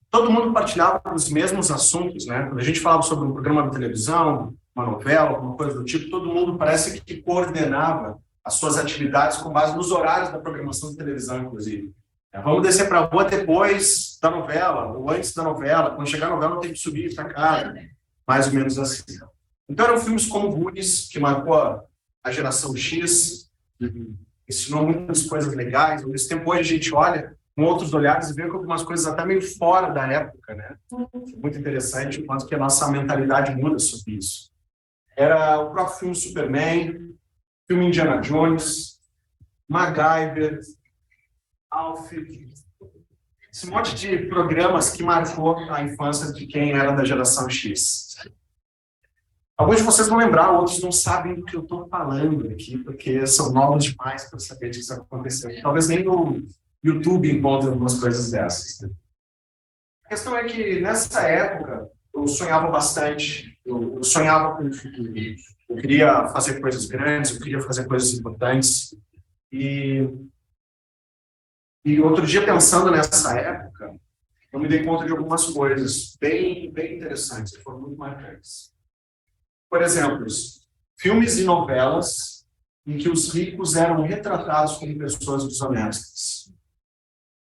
todo mundo partilhava os mesmos assuntos, né? Quando a gente falava sobre um programa de televisão, uma novela, alguma coisa do tipo, todo mundo parece que coordenava as suas atividades com base nos horários da programação de televisão, inclusive. Vamos descer para a rua depois da novela, ou antes da novela. Quando chegar a novela, não tem que subir para casa. Mais ou menos assim. Então, eram filmes como Goonies, que marcou a geração X, ensinou muitas coisas legais. Nesse tempo, hoje, a gente olha com outros olhares e vê algumas coisas até meio fora da época, né? Muito interessante, o quanto que a nossa mentalidade muda sobre isso. Era o próprio filme Superman, filme Indiana Jones, MacGyver, Alf, esse monte de programas que marcou a infância de quem era da geração X. Alguns de vocês vão lembrar, outros não sabem do que eu estou falando aqui, porque são novos demais para saber disso aconteceu. Talvez nem no YouTube encontre algumas coisas dessas. A questão é que, nessa época, eu sonhava bastante, eu sonhava com o futuro. Eu queria fazer coisas grandes, eu queria fazer coisas importantes. E outro dia, pensando nessa época, eu me dei conta de algumas coisas bem interessantes, que foram muito marcantes. Por exemplo, filmes e novelas em que os ricos eram retratados como pessoas desonestas.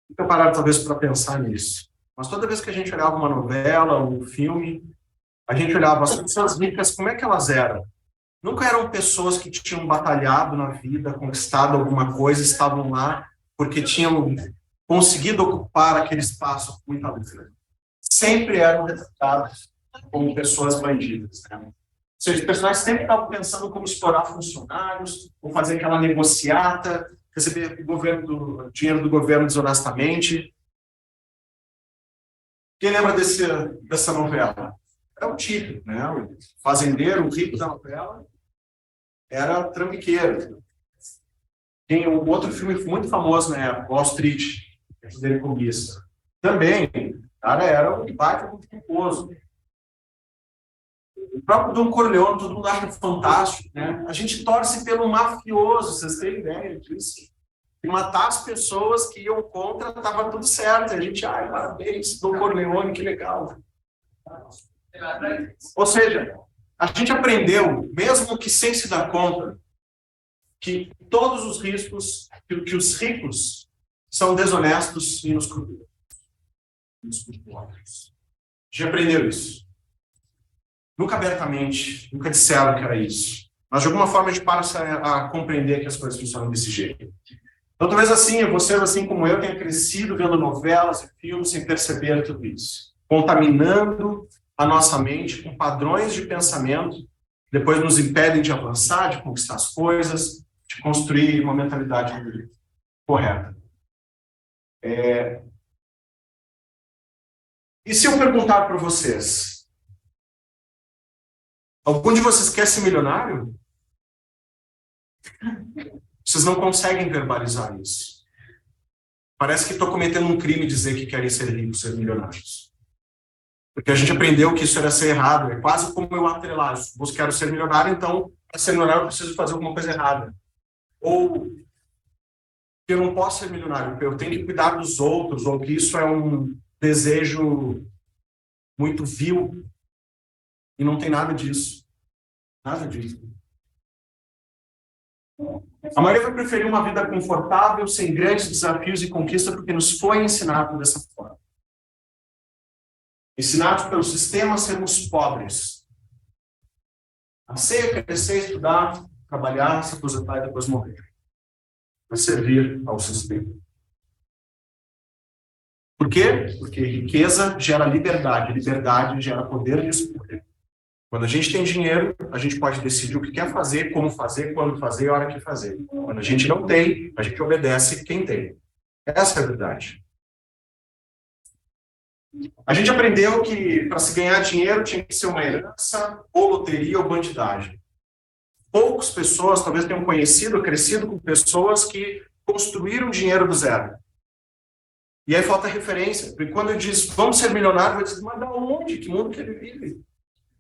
Fica parado, talvez, para pensar nisso. Mas toda vez que a gente olhava uma novela, um filme, a gente olhava as pessoas ricas, como é que elas eram? Nunca eram pessoas que tinham batalhado na vida, conquistado alguma coisa, estavam lá porque tinham conseguido ocupar aquele espaço com muita luta. Sempre eram retratados como pessoas bandidas, né? Ou seja, os personagens sempre estavam pensando como explorar funcionários, ou fazer aquela negociata, receber dinheiro do governo desonestamente. Quem lembra dessa novela? Era o tipo, né? O fazendeiro, o rico da novela, era trambiqueiro. Tem um outro filme muito famoso na época, Wall Street, dele comunista. Também, o cara era um baita muito pomposo. O próprio Don Corleone, todo mundo acha fantástico, né? A gente torce pelo mafioso, vocês têm ideia disso? E matar as pessoas que iam contra, estava tudo certo. A gente, parabéns, Don Corleone, que legal. Ou seja, a gente aprendeu, mesmo que sem se dar conta, que todos os riscos, que os ricos são desonestos e inescrupulosos. Já aprendeu isso? Nunca abertamente, nunca disseram que era isso. Mas, de alguma forma, a gente passa a compreender que as coisas funcionam desse jeito. Então, talvez assim, vocês, assim como eu, tenham crescido vendo novelas e filmes sem perceber tudo isso. Contaminando a nossa mente com padrões de pensamento que depois nos impedem de avançar, de conquistar as coisas, de construir uma mentalidade correta. E se eu perguntar para vocês, algum de vocês quer ser milionário? Vocês não conseguem verbalizar isso. Parece que estou cometendo um crime dizer que querem ser ricos, ser milionários. Porque a gente aprendeu que isso era ser errado. É quase como eu atrelar. Eu quero ser milionário, então, para ser milionário, eu preciso fazer alguma coisa errada. Ou que eu não posso ser milionário, eu tenho que cuidar dos outros, ou que isso é um desejo muito vil. E não tem nada disso. Nada disso. A maioria vai preferir uma vida confortável, sem grandes desafios e conquistas, porque nos foi ensinado dessa forma. Ensinados pelo sistema a sermos pobres. Nascer, crescer, estudar, trabalhar, se aposentar e depois morrer. Vai servir ao sistema. Por quê? Porque riqueza gera liberdade, liberdade gera poder de escolha. Quando a gente tem dinheiro, a gente pode decidir o que quer fazer, como fazer, quando fazer e a hora que fazer. Quando a gente não tem, a gente obedece quem tem. Essa é a verdade. A gente aprendeu que para se ganhar dinheiro tinha que ser uma herança, ou loteria, ou bandidagem. Poucas pessoas talvez tenham conhecido, crescido com pessoas que construíram dinheiro do zero. E aí falta referência. Porque quando eu diz, vamos ser milionário, eu digo, mas da onde? Que mundo que ele vive?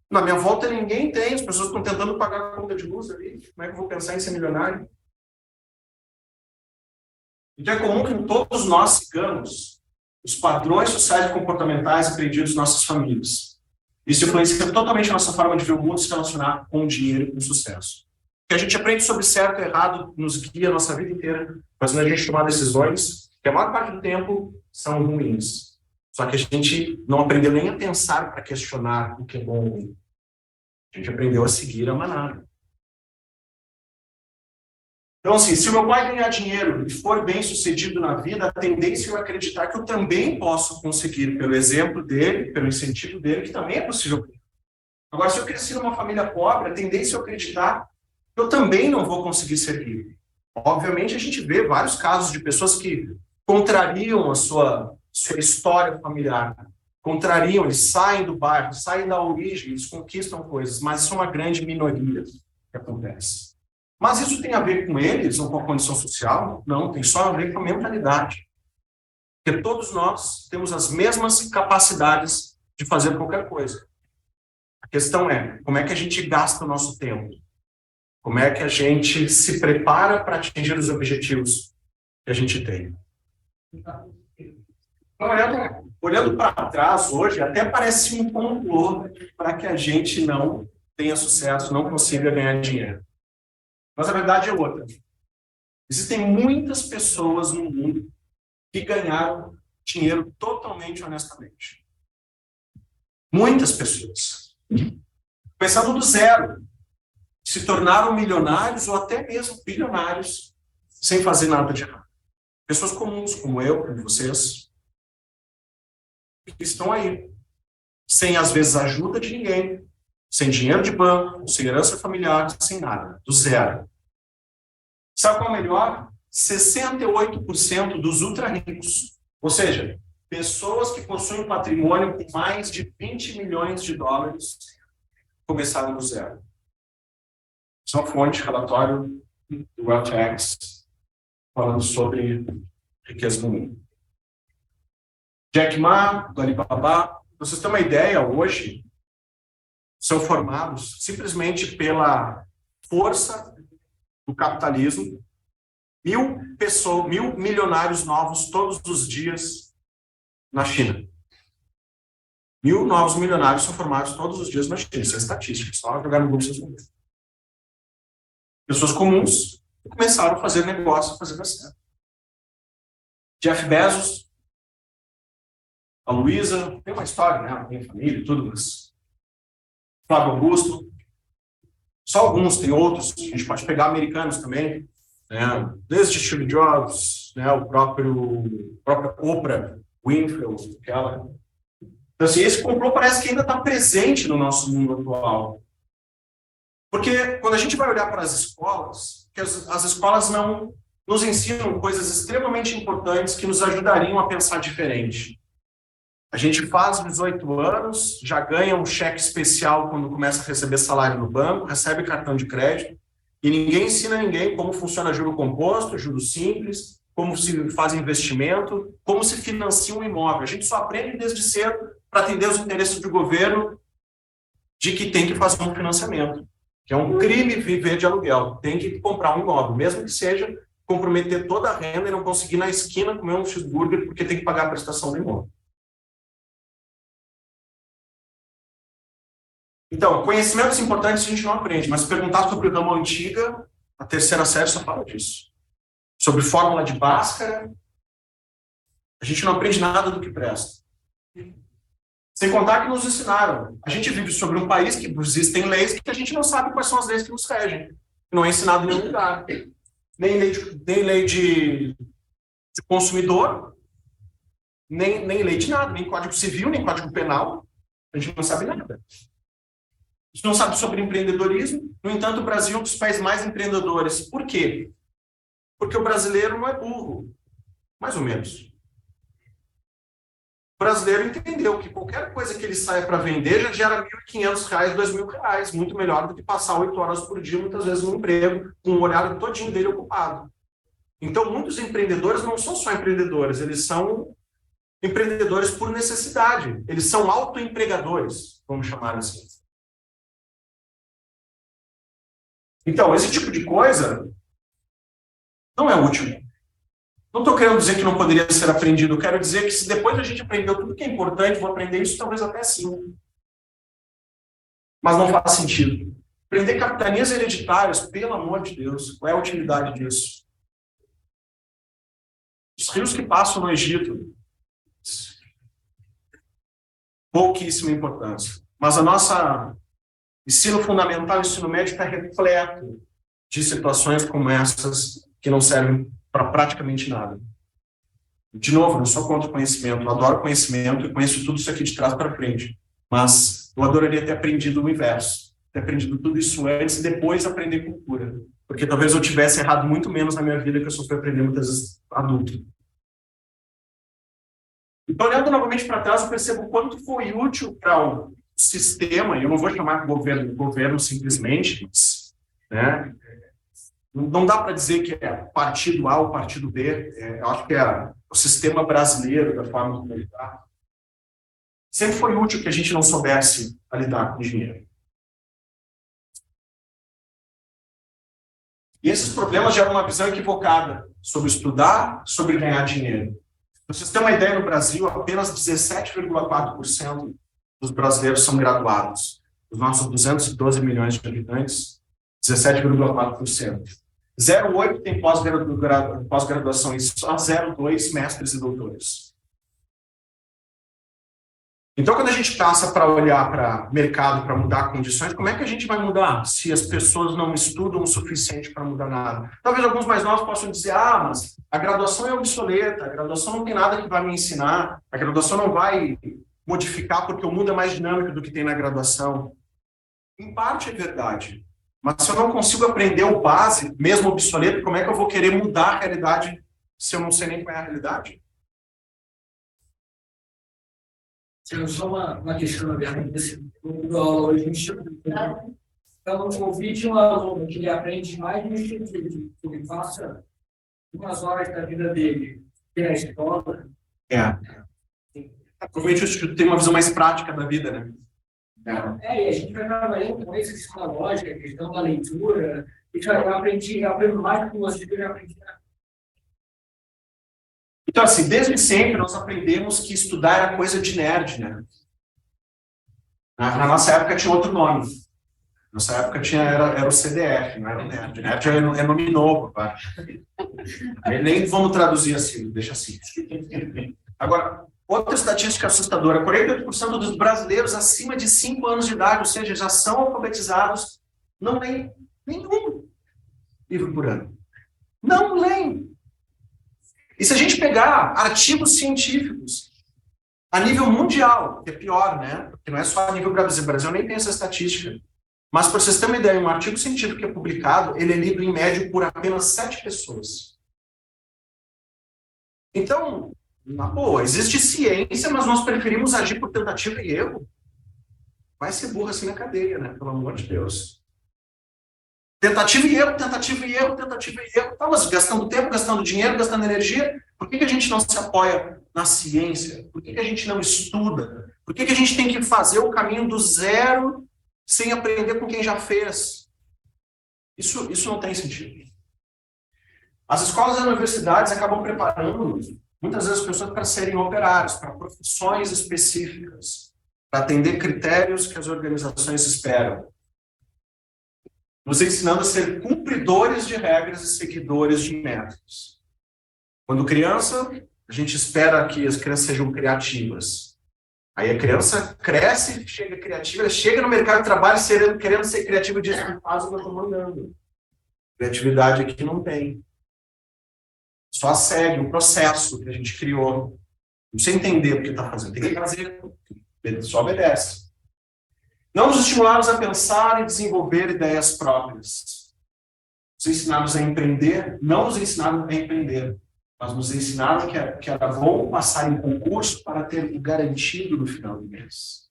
Na minha volta ninguém tem, as pessoas estão tentando pagar a conta de luz ali. Como é que eu vou pensar em ser milionário? Então é comum que todos nós sigamos os padrões sociais e comportamentais aprendidos nas nossas famílias. Isso influencia totalmente a nossa forma de ver o mundo, se relacionar com o dinheiro e com o sucesso. O que a gente aprende sobre certo e errado nos guia a nossa vida inteira, mas quando a gente tomar decisões, que a maior parte do tempo são ruins. Só que a gente não aprendeu nem a pensar para questionar o que é bom ou ruim. A gente aprendeu a seguir a manada. Então, assim, se o meu pai ganhar dinheiro e for bem sucedido na vida, a tendência é eu acreditar que eu também posso conseguir, pelo exemplo dele, pelo incentivo dele, que também é possível. Agora, se eu crescer numa família pobre, a tendência é eu acreditar que eu também não vou conseguir ser rico. Obviamente, a gente vê vários casos de pessoas que contrariam a sua história familiar, contrariam, eles saem do bairro, saem da origem, eles conquistam coisas, mas isso é uma grande minoria que acontece. Mas isso tem a ver com eles ou com a condição social? Não, tem só a ver com a mentalidade. Porque todos nós temos as mesmas capacidades de fazer qualquer coisa. A questão é, como é que a gente gasta o nosso tempo? Como é que a gente se prepara para atingir os objetivos que a gente tem? Olhando para trás hoje, até parece um complô para que a gente não tenha sucesso, não consiga ganhar dinheiro. Mas a verdade é outra. Existem muitas pessoas no mundo que ganharam dinheiro totalmente honestamente. Muitas pessoas. Começando do zero. Se tornaram milionários ou até mesmo bilionários sem fazer nada de errado. Pessoas comuns, como eu, como vocês, que estão aí. Sem, às vezes, ajuda de ninguém. Sem dinheiro de banco, sem herança familiar, sem nada. Do zero. Sabe qual é o melhor? 68% dos ultra-ricos. Ou seja, pessoas que possuem patrimônio com mais de 20 milhões de dólares começaram do zero. São fonte, relatório do WealthX, falando sobre riqueza no mundo. Jack Ma, do Alibaba, para vocês terem uma ideia, hoje, são formados simplesmente pela força do capitalismo, 1.000 milionários novos todos os dias na China. 1.000 novos milionários são formados todos os dias na China. Isso é estatística, só jogar no Google vocês vão ver. Pessoas comuns que começaram a fazer negócio, fazer dar certo. Jeff Bezos, a Luísa, tem uma história, né? Tem família e tudo, mas Flávio Augusto, só alguns, tem outros, a gente pode pegar americanos também, né? Desde Steve Jobs, né? O próprio Oprah Winfrey, aquela. Então, assim, esse complô parece que ainda está presente no nosso mundo atual. Porque quando a gente vai olhar para as escolas, que as escolas não nos ensinam coisas extremamente importantes que nos ajudariam a pensar diferente. A gente faz 18 anos, já ganha um cheque especial quando começa a receber salário no banco, recebe cartão de crédito, e ninguém ensina ninguém como funciona juro composto, juros simples, como se faz investimento, como se financia um imóvel. A gente só aprende desde cedo para atender os interesses do governo de que tem que fazer um financiamento, que é um crime viver de aluguel. Tem que comprar um imóvel, mesmo que seja comprometer toda a renda e não conseguir na esquina comer um cheeseburger porque tem que pagar a prestação do imóvel. Então, conhecimentos importantes a gente não aprende, mas se perguntar sobre o ramo antiga, a terceira série só fala disso. Sobre fórmula de Bhaskara, a gente não aprende nada do que presta. Sem contar que nos ensinaram. A gente vive sobre um país que existem leis que a gente não sabe quais são as leis que nos regem. Não é ensinado em nenhum lugar. Nem lei de consumidor, nem lei de nada, nem Código Civil, nem Código Penal. A gente não sabe nada. A gente não sabe sobre empreendedorismo. No entanto, o Brasil é um dos países mais empreendedores. Por quê? Porque o brasileiro não é burro. Mais ou menos. O brasileiro entendeu que qualquer coisa que ele saia para vender já gera R$1.500, R$2.000, muito melhor do que passar 8 horas por dia, muitas vezes, no emprego, com o olhar todinho dele ocupado. Então, muitos empreendedores não são só empreendedores, eles são empreendedores por necessidade. Eles são autoempregadores, vamos chamar assim. Então, esse tipo de coisa não é útil. Não estou querendo dizer que não poderia ser aprendido, eu quero dizer que se depois a gente aprendeu tudo que é importante, vou aprender isso, talvez até sim. Mas não faz sentido. Aprender capitanias hereditárias, pelo amor de Deus, qual é a utilidade disso? Os rios que passam no Egito, pouquíssima importância. Mas a nossa ensino fundamental, ensino médio está repleto de situações como essas que não servem para praticamente nada. De novo, não sou contra o conhecimento, eu adoro conhecimento e conheço tudo isso aqui de trás para frente. Mas eu adoraria ter aprendido o inverso, ter aprendido tudo isso antes e depois aprender cultura. Porque talvez eu tivesse errado muito menos na minha vida que eu só fui aprender muitas vezes adulto. Então, olhando novamente para trás, eu percebo o quanto foi útil para o sistema, e eu não vou chamar de governo simplesmente, mas, né, não dá para dizer que é partido A ou partido B, eu acho que é o sistema brasileiro, da forma como ele está. Sempre foi útil que a gente não soubesse a lidar com dinheiro. E esses problemas geram uma visão equivocada sobre estudar, sobre ganhar dinheiro. Para vocês terem uma ideia, no Brasil, apenas 17,4% dos brasileiros são graduados. Os nossos 212 milhões de habitantes, 17,4%. 0,8% tem pós-graduação e só 0,2% mestres e doutores. Então, quando a gente passa para olhar para o mercado, para mudar condições, como é que a gente vai mudar se as pessoas não estudam o suficiente para mudar nada? Talvez alguns mais novos possam dizer, mas a graduação é obsoleta, a graduação não tem nada que vai me ensinar, a graduação não vai modificar porque o mundo é mais dinâmico do que tem na graduação. Em parte é verdade, mas se eu não consigo aprender o básico, mesmo obsoleto, como é que eu vou querer mudar a realidade se eu não sei nem qual é a realidade? Só uma questão, na verdade, desse grupo da aula hoje. Então, eu ouvi de um aluno que ele aprende mais no instituto, que ele passa umas horas da vida dele, que é a escola. Provavelmente o instituto tem uma visão mais prática da vida, né? E a gente vai trabalhando com essa questão da lógica, a questão da leitura, e eu aprendo mais com você do que eu já aprendi. Então, assim, desde sempre nós aprendemos que estudar era coisa de nerd, né? Na nossa época tinha outro nome. Na nossa época era o CDF, não era o nerd. Nerd é nome novo, tá? Nem vamos traduzir assim, deixa assim. Agora, outra estatística assustadora, 48% dos brasileiros acima de 5 anos de idade, ou seja, já são alfabetizados, não leem nenhum livro por ano. Não leem. E se a gente pegar artigos científicos a nível mundial, que é pior, né? Porque não é só a nível Brasil. O Brasil nem tem essa estatística. Mas, para vocês terem uma ideia, um artigo científico que é publicado, ele é lido em média por apenas 7 pessoas. Então, na boa, existe ciência, mas nós preferimos agir por tentativa e erro. Vai ser burro assim na cadeia, né? Pelo amor de Deus. Tentativa e erro, tentativa e erro, tentativa e erro. Tá, mas gastando tempo, gastando dinheiro, gastando energia. Por que a gente não se apoia na ciência? Por que a gente não estuda? Por que a gente tem que fazer o caminho do zero sem aprender com quem já fez? Isso não tem sentido. As escolas e universidades acabam preparando muitas vezes as pessoas para serem operários, para profissões específicas, para atender critérios que as organizações esperam. Nos ensinando a ser cumpridores de regras e seguidores de métodos. Quando criança, a gente espera que as crianças sejam criativas. Aí a criança cresce, chega criativa, chega no mercado de trabalho querendo ser criativa e diz, faz o que eu estou mandando. Criatividade aqui não tem. Só segue um processo que a gente criou. Não precisa entender o que está fazendo, tem que fazer, só obedece. Não nos estimulamos a pensar e desenvolver ideias próprias. Nos ensinaram a empreender, não nos ensinaram a empreender, mas nos ensinaram que era bom passar em concurso para ter o garantido no final do mês.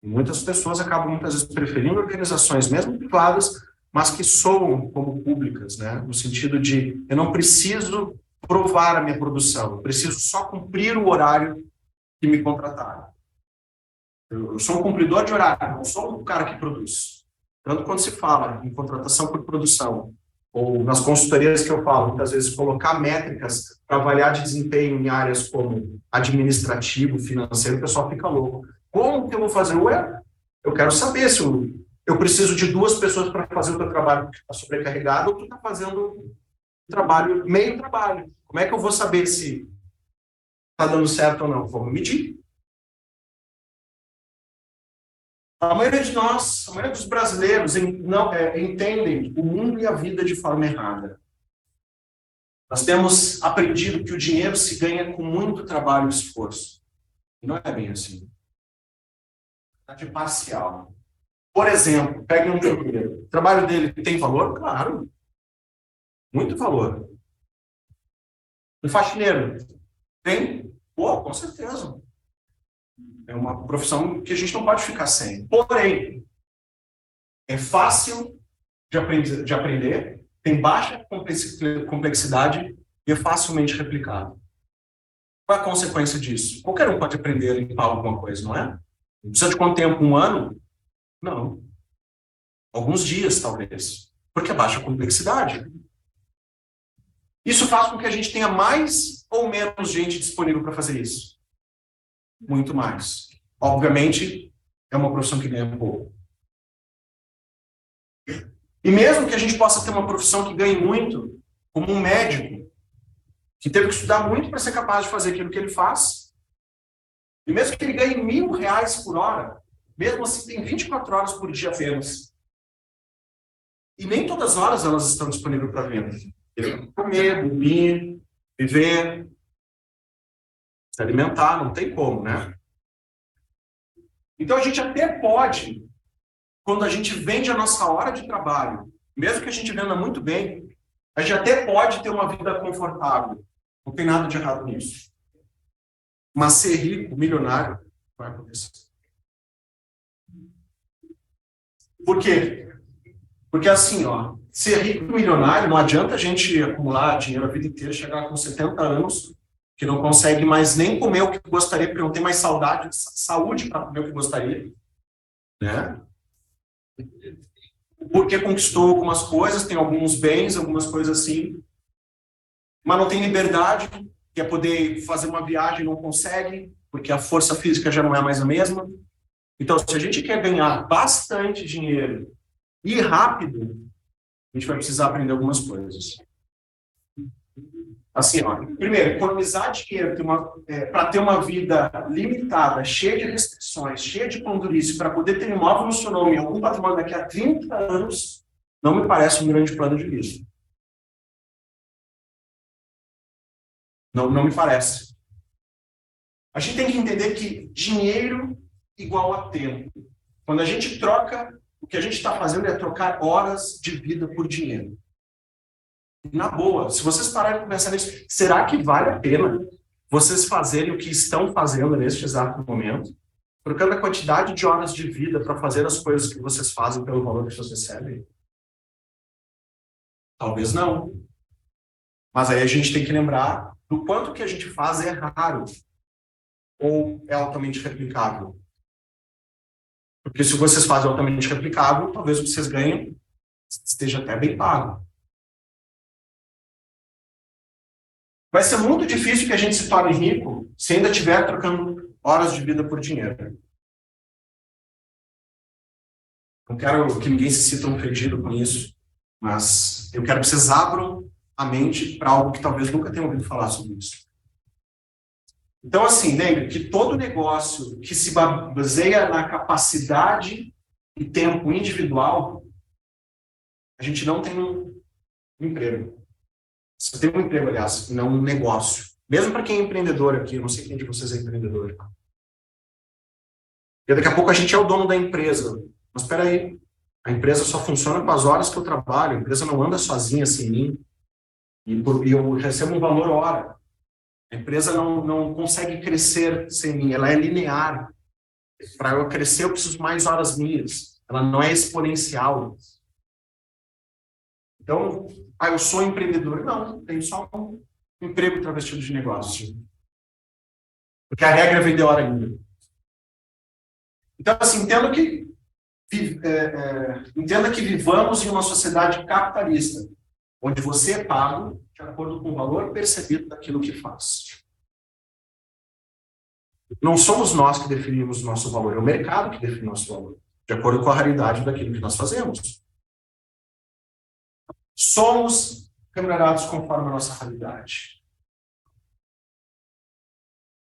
E muitas pessoas acabam muitas vezes preferindo organizações, mesmo privadas, mas que soam como públicas, né? No sentido de, eu não preciso provar a minha produção, eu preciso só cumprir o horário que me contrataram. Eu sou um cumpridor de horário, não sou o cara que produz. Tanto quando se fala em contratação por produção. ou nas consultorias que eu falo, muitas vezes colocar métricas para avaliar de desempenho em áreas como administrativo, financeiro, o pessoal fica louco. Como que eu vou fazer? Ué, eu quero saber se eu preciso de 2 pessoas para fazer o teu trabalho que está sobrecarregado, ou tu está fazendo trabalho, meio trabalho. Como é que eu vou saber se está dando certo ou não? Vamos medir. A maioria de nós, a maioria dos brasileiros entendem o mundo e a vida de forma errada. Nós temos aprendido que o dinheiro se ganha com muito trabalho e esforço. E não é bem assim. Está de parcial. Por exemplo, pegue um engenheiro. O trabalho dele tem valor? Claro. Muito valor. Um faxineiro? Tem? Pô, com certeza. É uma profissão que a gente não pode ficar sem. Porém, é fácil de aprender, tem baixa complexidade e é facilmente replicado. Qual é a consequência disso? Qualquer um pode aprender a limpar alguma coisa, não é? Precisa de quanto tempo? 1 ano? Não. Alguns dias, talvez. Porque é baixa complexidade. Isso faz com que a gente tenha mais ou menos gente disponível para fazer isso. Muito mais. Obviamente, é uma profissão que ganha pouco. E mesmo que a gente possa ter uma profissão que ganhe muito, como um médico, que teve que estudar muito para ser capaz de fazer aquilo que ele faz, e mesmo que ele ganhe R$1.000 por hora, mesmo assim tem 24 horas por dia apenas. E nem todas as horas elas estão disponíveis para venda. Ele tem que comer, dormir, viver, se alimentar, não tem como, né? Então a gente até pode, quando a gente vende a nossa hora de trabalho, mesmo que a gente venda muito bem, a gente até pode ter uma vida confortável. Não tem nada de errado nisso. Mas ser rico, milionário, vai acontecer. Por quê? Porque assim, ó, ser rico e milionário, não adianta a gente acumular dinheiro a vida inteira, chegar com 70 anos, que não consegue mais nem comer o que gostaria, porque não tem mais saúde para comer o que gostaria, né? Porque conquistou algumas coisas, tem alguns bens, algumas coisas assim, mas não tem liberdade, quer poder fazer uma viagem, não consegue, porque a força física já não é mais a mesma. Então, se a gente quer ganhar bastante dinheiro e rápido, a gente vai precisar aprender algumas coisas. Assim, ó, primeiro, economizar dinheiro para ter uma vida limitada, cheia de restrições, cheia de pendurice, para poder ter imóvel no seu nome e algum patrimônio daqui a 30 anos, não me parece um grande plano de vida. Não me parece. A gente tem que entender que dinheiro igual a tempo. Quando a gente troca, o que a gente está fazendo é trocar horas de vida por dinheiro. Na boa, se vocês pararem de pensar nisso, será que vale a pena vocês fazerem o que estão fazendo neste exato momento, trocando a quantidade de horas de vida para fazer as coisas que vocês fazem pelo valor que vocês recebem? Talvez não. Mas aí a gente tem que lembrar do quanto que a gente faz é raro ou é altamente replicável. Porque se vocês fazem altamente replicável, talvez o que vocês ganhem esteja até bem pago. Vai ser muito difícil que a gente se torne rico se ainda estiver trocando horas de vida por dinheiro. Não quero que ninguém se sinta ofendido com isso, mas eu quero que vocês abram a mente para algo que talvez nunca tenham ouvido falar sobre isso. Então, assim, lembre que todo negócio que se baseia na capacidade e tempo individual, a gente não tem um emprego. Você tem um emprego, aliás, não um negócio. Mesmo para quem é empreendedor aqui, eu não sei quem de vocês é empreendedor. E daqui a pouco a gente é o dono da empresa. Mas espera aí, a empresa só funciona com as horas que eu trabalho, a empresa não anda sozinha sem mim. E eu recebo um valor hora. A empresa não consegue crescer sem mim, ela é linear. Para eu crescer, eu preciso mais horas minhas. Ela não é exponencial. Então, eu sou empreendedor. Não, tenho só um emprego travestido de negócio. Porque a regra vem de hora ainda. Então, assim, entenda que vivamos em uma sociedade capitalista. onde você é pago de acordo com o valor percebido daquilo que faz. Não somos nós que definimos o nosso valor, é o mercado que define o nosso valor, de acordo com a raridade daquilo que nós fazemos. Somos remunerados conforme a nossa raridade.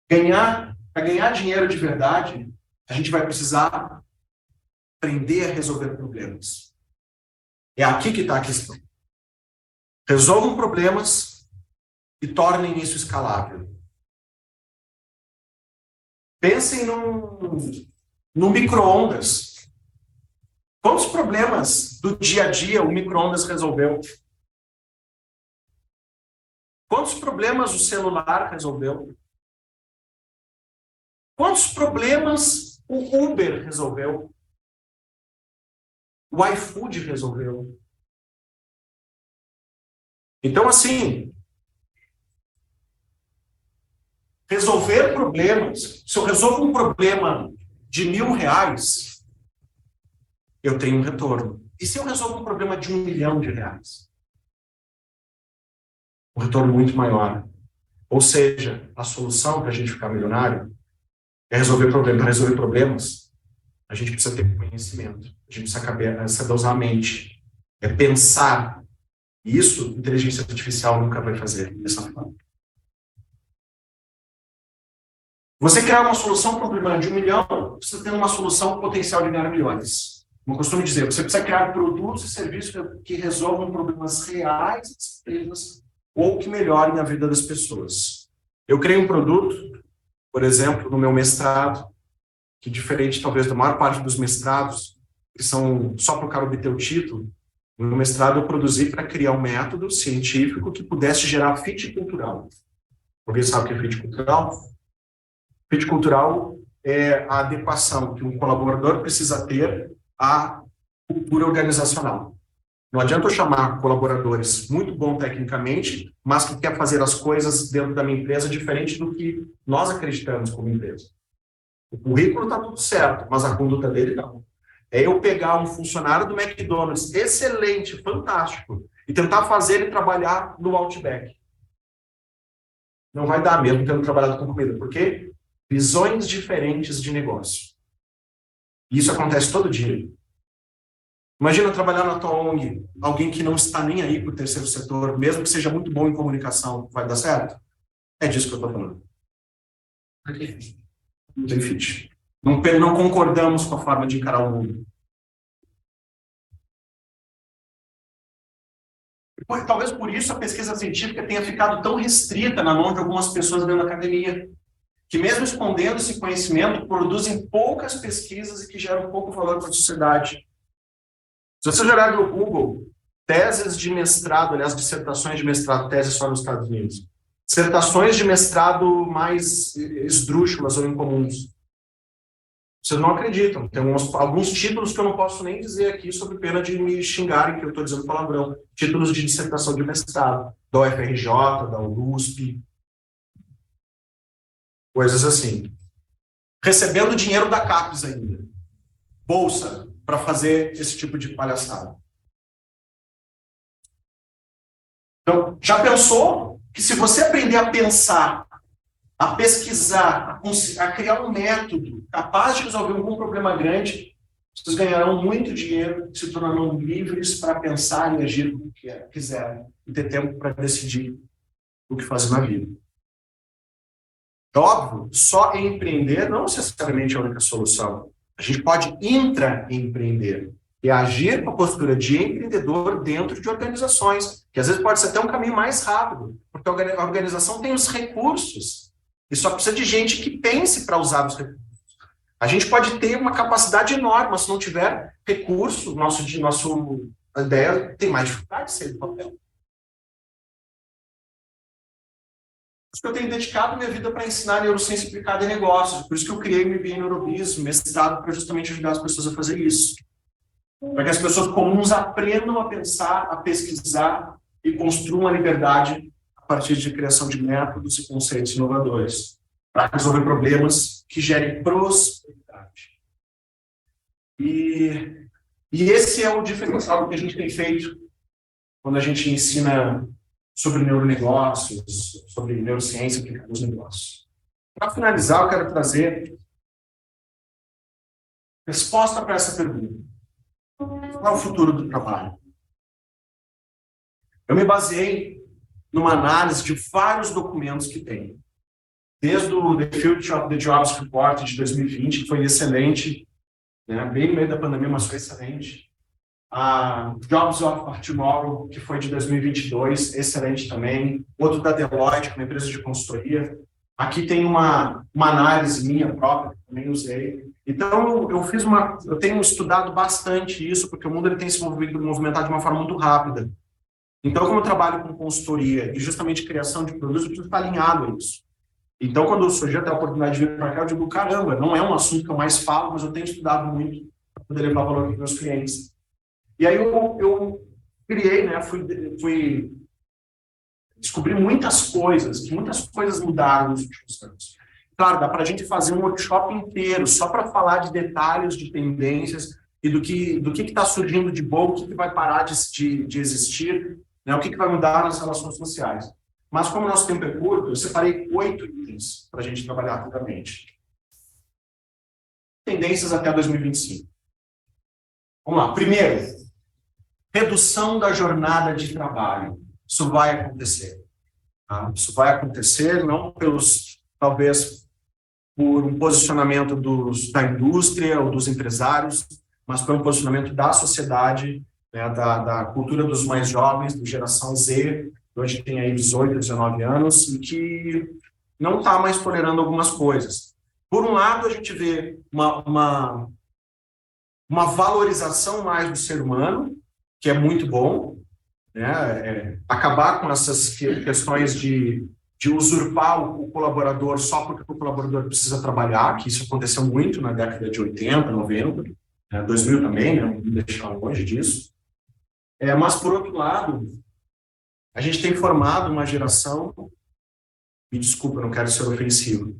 Para ganhar dinheiro de verdade, a gente vai precisar aprender a resolver problemas. É aqui que está a questão. Resolvam problemas e tornem isso escalável. Pensem num micro-ondas. Quantos problemas do dia a dia o micro-ondas resolveu? Quantos problemas o celular resolveu? Quantos problemas o Uber resolveu? O iFood resolveu? Então, assim, resolver problemas. Se eu resolvo um problema de R$1.000, eu tenho um retorno. E se eu resolvo um problema de R$1.000.000? Um retorno muito maior. Ou seja, a solução para a gente ficar milionário é resolver problemas. Para resolver problemas, a gente precisa ter conhecimento. A gente precisa usar a mente. É pensar. E isso, inteligência artificial nunca vai fazer dessa forma. Você criar uma solução para um problema de R$1.000.000, precisa ter uma solução potencial de ganhar milhões. Como eu costumo dizer, você precisa criar produtos e serviços que resolvam problemas reais das empresas ou que melhorem a vida das pessoas. Eu criei um produto, por exemplo, no meu mestrado, que diferente talvez da maior parte dos mestrados, que são só para o cara obter o título, no meu mestrado eu produzi para criar um método científico que pudesse gerar fit cultural. Alguém sabe o que é fit cultural? Fit cultural é a adequação que um colaborador precisa ter à cultura organizacional. Não adianta eu chamar colaboradores muito bons tecnicamente, mas que quer fazer as coisas dentro da minha empresa diferente do que nós acreditamos como empresa. O currículo está tudo certo, mas a conduta dele não. É eu pegar um funcionário do McDonald's, excelente, fantástico, e tentar fazer ele trabalhar no Outback. Não vai dar mesmo tendo trabalhado com comida. Por quê? Visões diferentes de negócio. E isso acontece todo dia. Imagina trabalhar na tua ONG, alguém que não está nem aí para o terceiro setor, mesmo que seja muito bom em comunicação, vai dar certo? É disso que eu estou falando. Não tem fit. Não concordamos com a forma de encarar o mundo. Talvez por isso a pesquisa científica tenha ficado tão restrita na mão de algumas pessoas dentro da academia, que mesmo escondendo esse conhecimento, produzem poucas pesquisas e que geram pouco valor para a sociedade. Se você olhar no Google, teses de mestrado, aliás, dissertações de mestrado, teses só nos Estados Unidos, dissertações de mestrado mais esdrúxulas ou incomuns. Vocês não acreditam. Tem alguns títulos que eu não posso nem dizer aqui, sob pena de me xingarem que eu estou dizendo palavrão. Títulos de dissertação de mestrado, da UFRJ, da USP, coisas assim. Recebendo dinheiro da CAPES ainda. Bolsa, para fazer esse tipo de palhaçada. Então, já pensou que se você aprender a pensar, a pesquisar, a criar um método capaz de resolver algum problema grande, vocês ganharão muito dinheiro, se tornarão livres para pensar e agir como quiserem e ter tempo para decidir o que fazer na vida. É óbvio, só empreender não necessariamente é a única solução. A gente pode intraempreender e agir com a postura de empreendedor dentro de organizações, que às vezes pode ser até um caminho mais rápido, porque a organização tem os recursos e só precisa de gente que pense para usar os recursos. A gente pode ter uma capacidade enorme, mas se não tiver recurso, a ideia tem mais dificuldade de sair do papel. Por isso que eu tenho dedicado minha vida para ensinar neurociência aplicada em negócios. Por isso que eu criei o MBA em Neurobiz, mestrado, para justamente ajudar as pessoas a fazer isso. Para que as pessoas comuns aprendam a pensar, a pesquisar e construam a liberdade a partir de criação de métodos e conceitos inovadores, para resolver problemas que gerem prosperidade. E esse é o diferencial que a gente tem feito quando a gente ensina sobre neuronegócios, sobre neurociência aplicada aos negócios. Para finalizar, eu quero trazer resposta para essa pergunta. Qual é o futuro do trabalho? Eu me baseei numa análise de vários documentos que tem. Desde o The Future of the Jobs Report de 2020, que foi excelente, né? Bem no meio da pandemia, mas foi excelente. A Jobs of Tomorrow, que foi de 2022, excelente também. Outro da Deloitte, que é uma empresa de consultoria. Aqui tem uma análise minha própria, que também usei. Então, eu tenho estudado bastante isso, porque o mundo ele tem se movimentado de uma forma muito rápida. Então, como eu trabalho com consultoria e justamente criação de produtos, eu preciso estar alinhado a isso. Então, quando surgiu até a oportunidade de vir para cá, eu digo, caramba, não é um assunto que eu mais falo, mas eu tenho estudado muito para poder levar valor para os meus clientes. E aí eu criei, né, fui descobrir muitas coisas mudaram nos últimos anos. Claro, dá para a gente fazer um workshop inteiro só para falar de detalhes, de tendências e do que está surgindo de bom, o que vai parar de existir, né, o que vai mudar nas relações sociais. Mas como o nosso tempo é curto, eu separei 8 itens para a gente trabalhar rapidamente. Tendências até 2025. Vamos lá. Primeiro, redução da jornada de trabalho. Isso vai acontecer. Tá? Isso vai acontecer não talvez por um posicionamento da indústria ou dos empresários, mas por um posicionamento da sociedade, né, da cultura dos mais jovens, da geração Z, que hoje tem aí 18, 19 anos, e que não está mais tolerando algumas coisas. Por um lado, a gente vê uma valorização mais do ser humano, que é muito bom, né? Acabar com essas questões de usurpar o colaborador só porque o colaborador precisa trabalhar, que isso aconteceu muito na década de 80, 90, 2000 também, né? Não deixar longe disso. Mas, por outro lado, a gente tem formado uma geração, me desculpa, não quero ser ofensivo,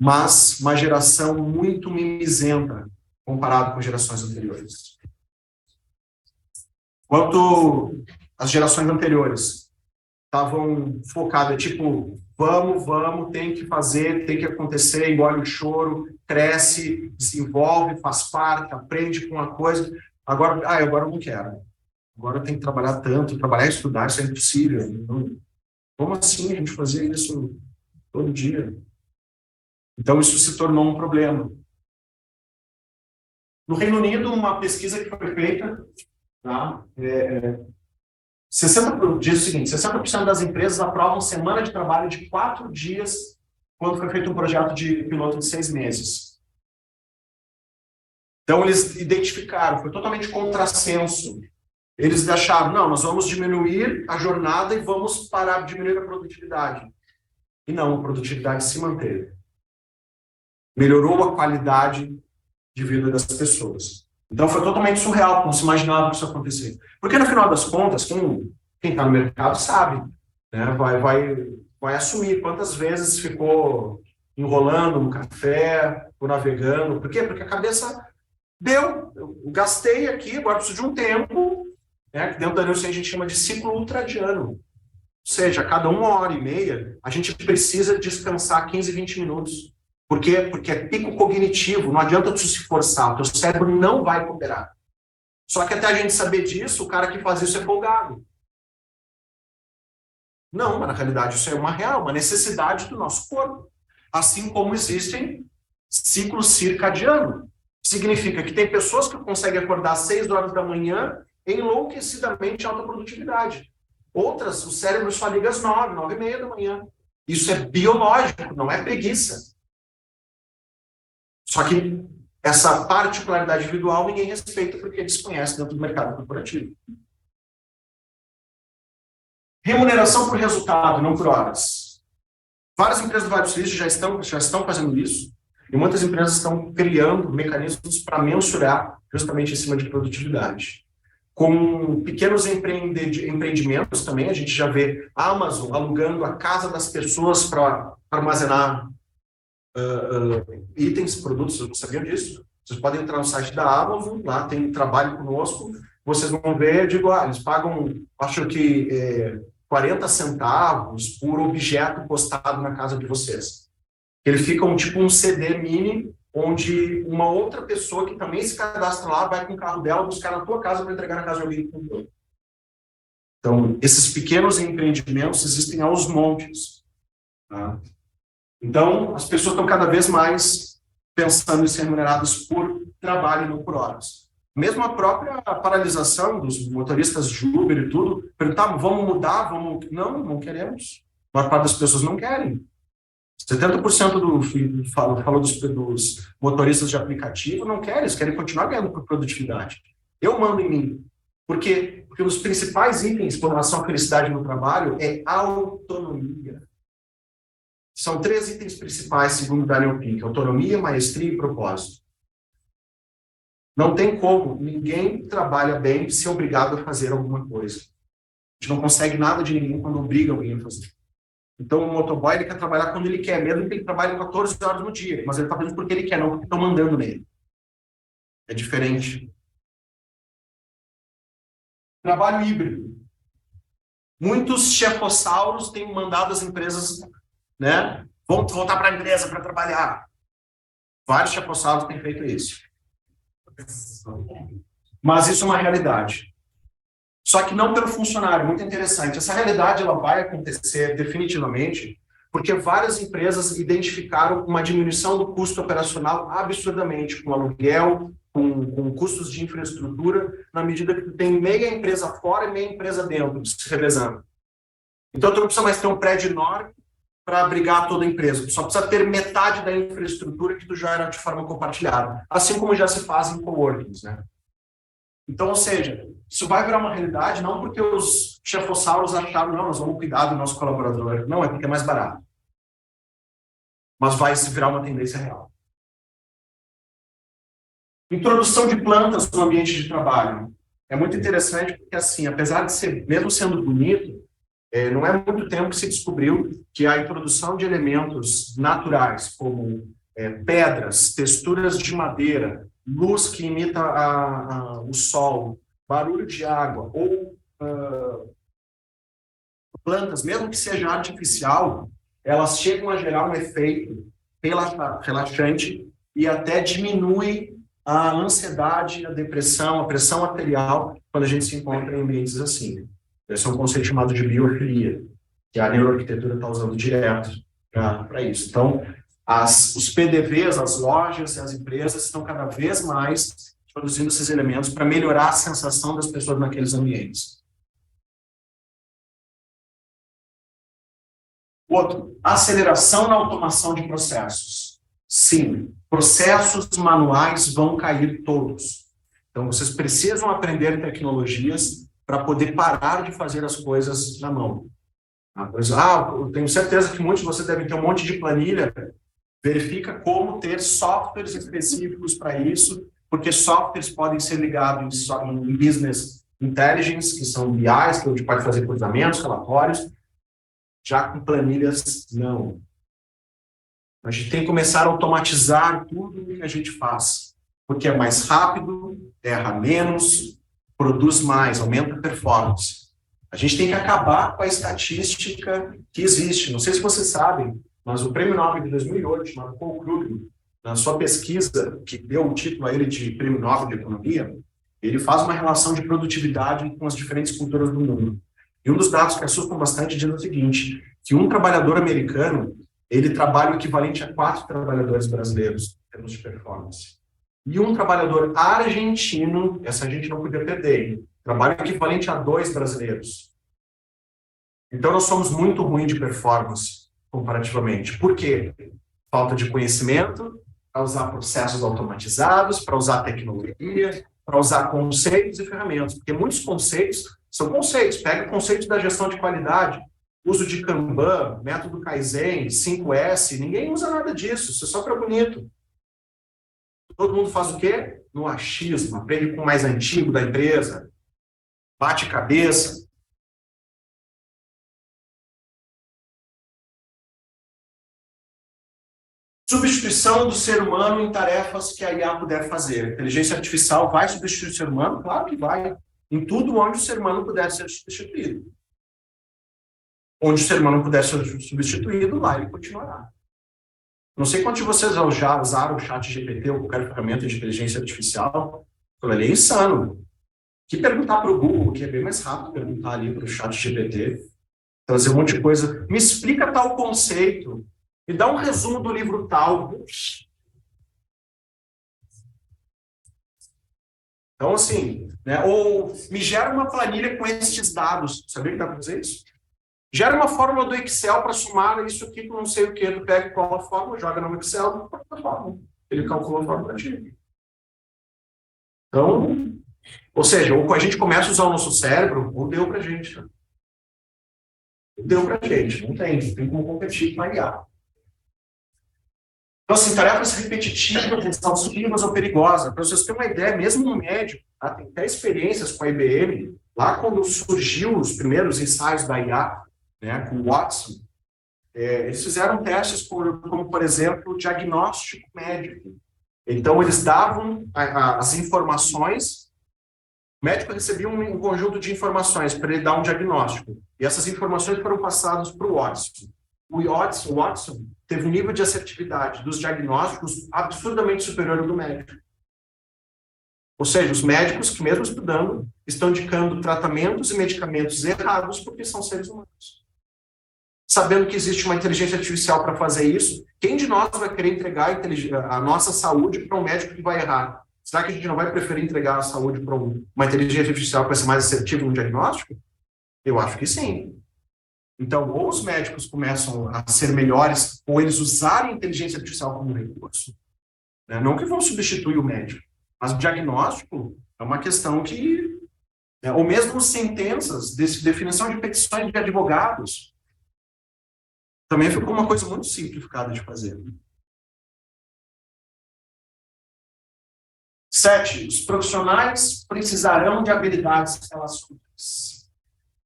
mas uma geração muito mimizenta comparado com gerações anteriores. Enquanto as gerações anteriores estavam focadas, tipo, vamos, tem que fazer, tem que acontecer, engole o choro, cresce, desenvolve, faz parte, aprende com uma coisa. Agora eu não quero. Agora eu tenho que trabalhar tanto, trabalhar e estudar, isso é impossível. Então, como assim a gente fazer isso todo dia? Então, isso se tornou um problema. No Reino Unido, uma pesquisa que foi feita, tá? 60% das empresas aprovam semana de trabalho de 4 dias quando foi feito um projeto de piloto de 6 meses. Então, eles identificaram, foi totalmente contrassenso. Eles acharam, não, nós vamos diminuir a jornada e vamos parar de diminuir a produtividade. E não, a produtividade se manteve. Melhorou a qualidade de vida das pessoas. Então, foi totalmente surreal, não se imaginava que isso acontecesse. Porque, no final das contas, quem está no mercado sabe, né, vai assumir quantas vezes ficou enrolando no café, ou navegando. Por quê? Porque a cabeça deu. Eu gastei aqui, agora preciso de um tempo, né, que dentro da neurociência a gente chama de ciclo ultradiano. Ou seja, a cada 1h30, a gente precisa descansar 15, 20 minutos. Por quê? Porque é pico cognitivo, não adianta tu se forçar, o teu cérebro não vai cooperar. Só que até a gente saber disso, o cara que faz isso é folgado. Não, mas na realidade isso é uma necessidade do nosso corpo. Assim como existem ciclos circadianos. Significa que tem pessoas que conseguem acordar às 6 horas da manhã enlouquecidamente alta produtividade. Outras, o cérebro só liga às 9, 9h30 da manhã. Isso é biológico, não é preguiça. Só que essa particularidade individual ninguém respeita porque desconhece dentro do mercado corporativo. Remuneração por resultado, não por horas. Várias empresas do Vale do Silício já estão fazendo isso e muitas empresas estão criando mecanismos para mensurar justamente em cima de produtividade. Com pequenos empreendimentos também, a gente já vê a Amazon alugando a casa das pessoas para armazenar itens, produtos. Vocês não sabiam disso? Vocês podem entrar no site da Amazon, lá tem trabalho conosco, vocês vão ver, digo, eles pagam, acho que 40 centavos por objeto postado na casa de vocês. Ele fica tipo um CD mini, onde uma outra pessoa que também se cadastra lá vai com o carro dela buscar na tua casa para entregar na casa de alguém que comprou. Então, esses pequenos empreendimentos existem aos montes. Tá? Então, as pessoas estão cada vez mais pensando em ser remuneradas por trabalho e não por horas. Mesmo a própria paralisação dos motoristas de Uber e tudo, perguntavam, vamos mudar, vamos... Não queremos. A maior parte das pessoas não querem. 70% falou dos motoristas de aplicativo não querem, eles querem continuar ganhando por produtividade. Eu mando em mim. Por quê? Porque um dos principais itens com relação à felicidade no trabalho é autonomia. São 3 itens principais, segundo Daniel Pink: autonomia, maestria e propósito. Não tem como ninguém trabalha bem ser obrigado a fazer alguma coisa. A gente não consegue nada de ninguém quando obriga alguém a fazer. Então, o motoboy ele quer trabalhar quando ele quer, mesmo que ele trabalhe 14 horas no dia, mas ele está fazendo porque ele quer, não porque estão mandando nele. É diferente. Trabalho híbrido. Muitos chefossauros têm mandado as empresas, né, vão voltar para a empresa para trabalhar. Vários chefossauros têm feito isso. Mas isso é uma realidade. Só que não pelo funcionário, muito interessante. Essa realidade ela vai acontecer definitivamente porque várias empresas identificaram uma diminuição do custo operacional absurdamente, com aluguel, com custos de infraestrutura, na medida que tem meia empresa fora e meia empresa dentro, se revezando. Então, tu não precisa mais ter um prédio enorme para abrigar toda a empresa. Tu só precisa ter metade da infraestrutura que tu já era de forma compartilhada. Assim como já se faz em coworkings, né? Então, ou seja, isso vai virar uma realidade não porque os chefossauros acharam, não, nós vamos cuidar do nosso colaborador. Não, é porque é mais barato. Mas vai se virar uma tendência real. Introdução de plantas no ambiente de trabalho. É muito interessante porque, assim, apesar de ser, mesmo sendo bonito, não é muito tempo que se descobriu que a introdução de elementos naturais, como pedras, texturas de madeira, luz que imita o sol, barulho de água, ou plantas, mesmo que seja artificial, elas chegam a gerar um efeito relaxante e até diminui a ansiedade, a depressão, a pressão arterial, quando a gente se encontra em ambientes assim. Esse é um conceito chamado de biofilia, que a neuroarquitetura está usando direto para isso. Então, os PDVs, as lojas e as empresas estão cada vez mais produzindo esses elementos para melhorar a sensação das pessoas naqueles ambientes. Outro, aceleração na automação de processos. Sim, processos manuais vão cair todos. Então, vocês precisam aprender tecnologias para poder parar de fazer as coisas na mão. Eu tenho certeza que muitos de vocês devem ter um monte de planilha. Verifica como ter softwares específicos para isso, porque softwares podem ser ligados em business intelligence, que são BIs, que a gente pode fazer cruzamentos, relatórios. Já com planilhas, não. A gente tem que começar a automatizar tudo o que a gente faz, porque é mais rápido, erra menos, produz mais, aumenta a performance. A gente tem que acabar com a estatística que existe. Não sei se vocês sabem, mas o Prêmio Nobel de 2008, chamado Paul Krugman, na sua pesquisa, que deu o título a ele de Prêmio Nobel de Economia, ele faz uma relação de produtividade com as diferentes culturas do mundo. E um dos dados que assustam bastante diz o seguinte, que um trabalhador americano, ele trabalha o equivalente a 4 trabalhadores brasileiros, em termos de performance. E um trabalhador argentino, essa a gente não podia perder, trabalha o equivalente a 2 brasileiros. Então, nós somos muito ruins de performance, comparativamente. Por quê? Falta de conhecimento, para usar processos automatizados, para usar tecnologia, para usar conceitos e ferramentas. Porque muitos conceitos são conceitos. Pega o conceito da gestão de qualidade, uso de Kanban, método Kaizen, 5S, ninguém usa nada disso, isso é só para bonito. Todo mundo faz o quê? No achismo, aprende com o mais antigo da empresa, bate cabeça. Substituição do ser humano em tarefas que a IA puder fazer. A inteligência artificial vai substituir o ser humano? Claro que vai. em tudo onde o ser humano puder ser substituído. Onde o ser humano puder ser substituído, lá ele continuará. Não sei quantos de vocês já usaram o chat GPT ou qualquer ferramenta de inteligência artificial. Aquilo ali é insano. Que perguntar para o Google, que é bem mais rápido perguntar ali para o chat GPT, trazer um monte de coisa. Me explica tal conceito. Me dá um resumo do livro tal. Então, assim, né? Ou me gera uma planilha com estes dados. Sabia que dá para fazer isso? Gera uma fórmula do Excel para somar isso aqui com não sei o que. Tu pega qual a fórmula, joga no Excel, ele calcula a fórmula para ti. Então, ou seja, ou a gente começa a usar o nosso cérebro, ou deu para a gente. Né? Deu para a gente. Não tem como competir com a IA. Então, assim, tarefas repetitivas, exaustivas ou perigosas. Para vocês terem uma ideia, mesmo no médico, tá? Tem até experiências com a IBM, lá quando surgiu os primeiros ensaios da IA, né, com o Watson, eles fizeram testes como, por exemplo, diagnóstico médico. Então, eles davam as informações, o médico recebia um conjunto de informações para ele dar um diagnóstico, e essas informações foram passadas para o Watson. O Watson teve um nível de assertividade dos diagnósticos absurdamente superior ao do médico. Ou seja, os médicos que, mesmo estudando, estão indicando tratamentos e medicamentos errados porque são seres humanos. Sabendo que existe uma inteligência artificial para fazer isso, quem de nós vai querer entregar a nossa saúde para um médico que vai errar? Será que a gente não vai preferir entregar a saúde para uma inteligência artificial para ser mais assertivo no diagnóstico? Eu acho que sim. Então, ou os médicos começam a ser melhores, ou eles usarem a inteligência artificial como recurso, né? Não que vão substituir o médico, mas o diagnóstico é uma questão que... ou mesmo sentenças, definição de petições de advogados, também ficou uma coisa muito simplificada de fazer. 7. Os profissionais precisarão de habilidades relacionais.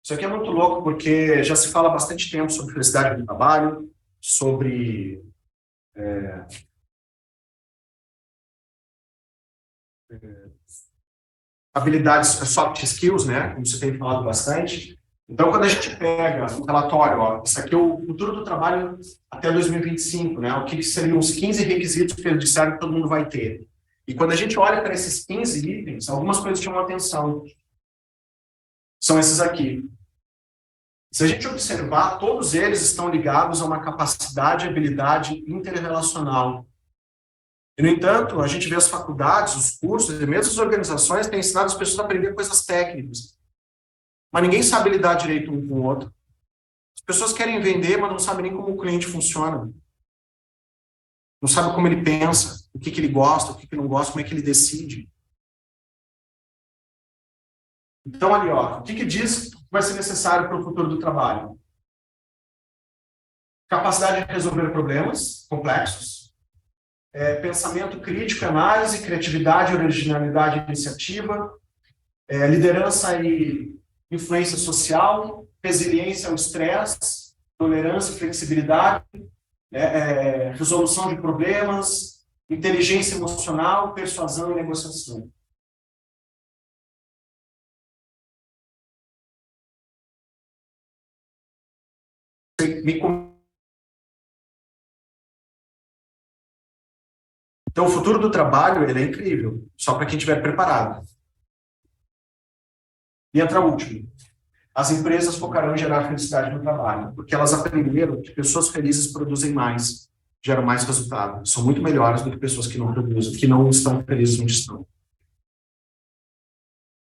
Isso aqui é muito louco, porque já se fala há bastante tempo sobre felicidade no trabalho, sobre habilidades, soft skills, né? Como você tem falado bastante. Então, quando a gente pega um relatório, ó, isso aqui é o futuro do trabalho até 2025, né? O que seriam os 15 requisitos que eles disseram que todo mundo vai ter. E quando a gente olha para esses 15 itens, algumas coisas chamam a atenção. São esses aqui. Se a gente observar, todos eles estão ligados a uma capacidade e habilidade interrelacional. E, no entanto, a gente vê as faculdades, os cursos e mesmo as organizações têm ensinado as pessoas a aprender coisas técnicas. Mas ninguém sabe lidar direito um com o outro. As pessoas querem vender, mas não sabem nem como o cliente funciona. Não sabe como ele pensa, o que ele gosta, o que não gosta, como é que ele decide. Então, ali, ó, o que diz que vai ser necessário para o futuro do trabalho? Capacidade de resolver problemas complexos, pensamento crítico, análise, criatividade, originalidade e iniciativa, liderança e influência social, resiliência ao estresse, tolerância e flexibilidade, resolução de problemas, inteligência emocional, persuasão e negociação. Então, o futuro do trabalho ele é incrível, só para quem estiver preparado. E entra o último. As empresas focarão em gerar felicidade no trabalho, porque elas aprenderam que pessoas felizes produzem mais, geram mais resultado. São muito melhores do que pessoas que não produzem, que não estão felizes onde estão.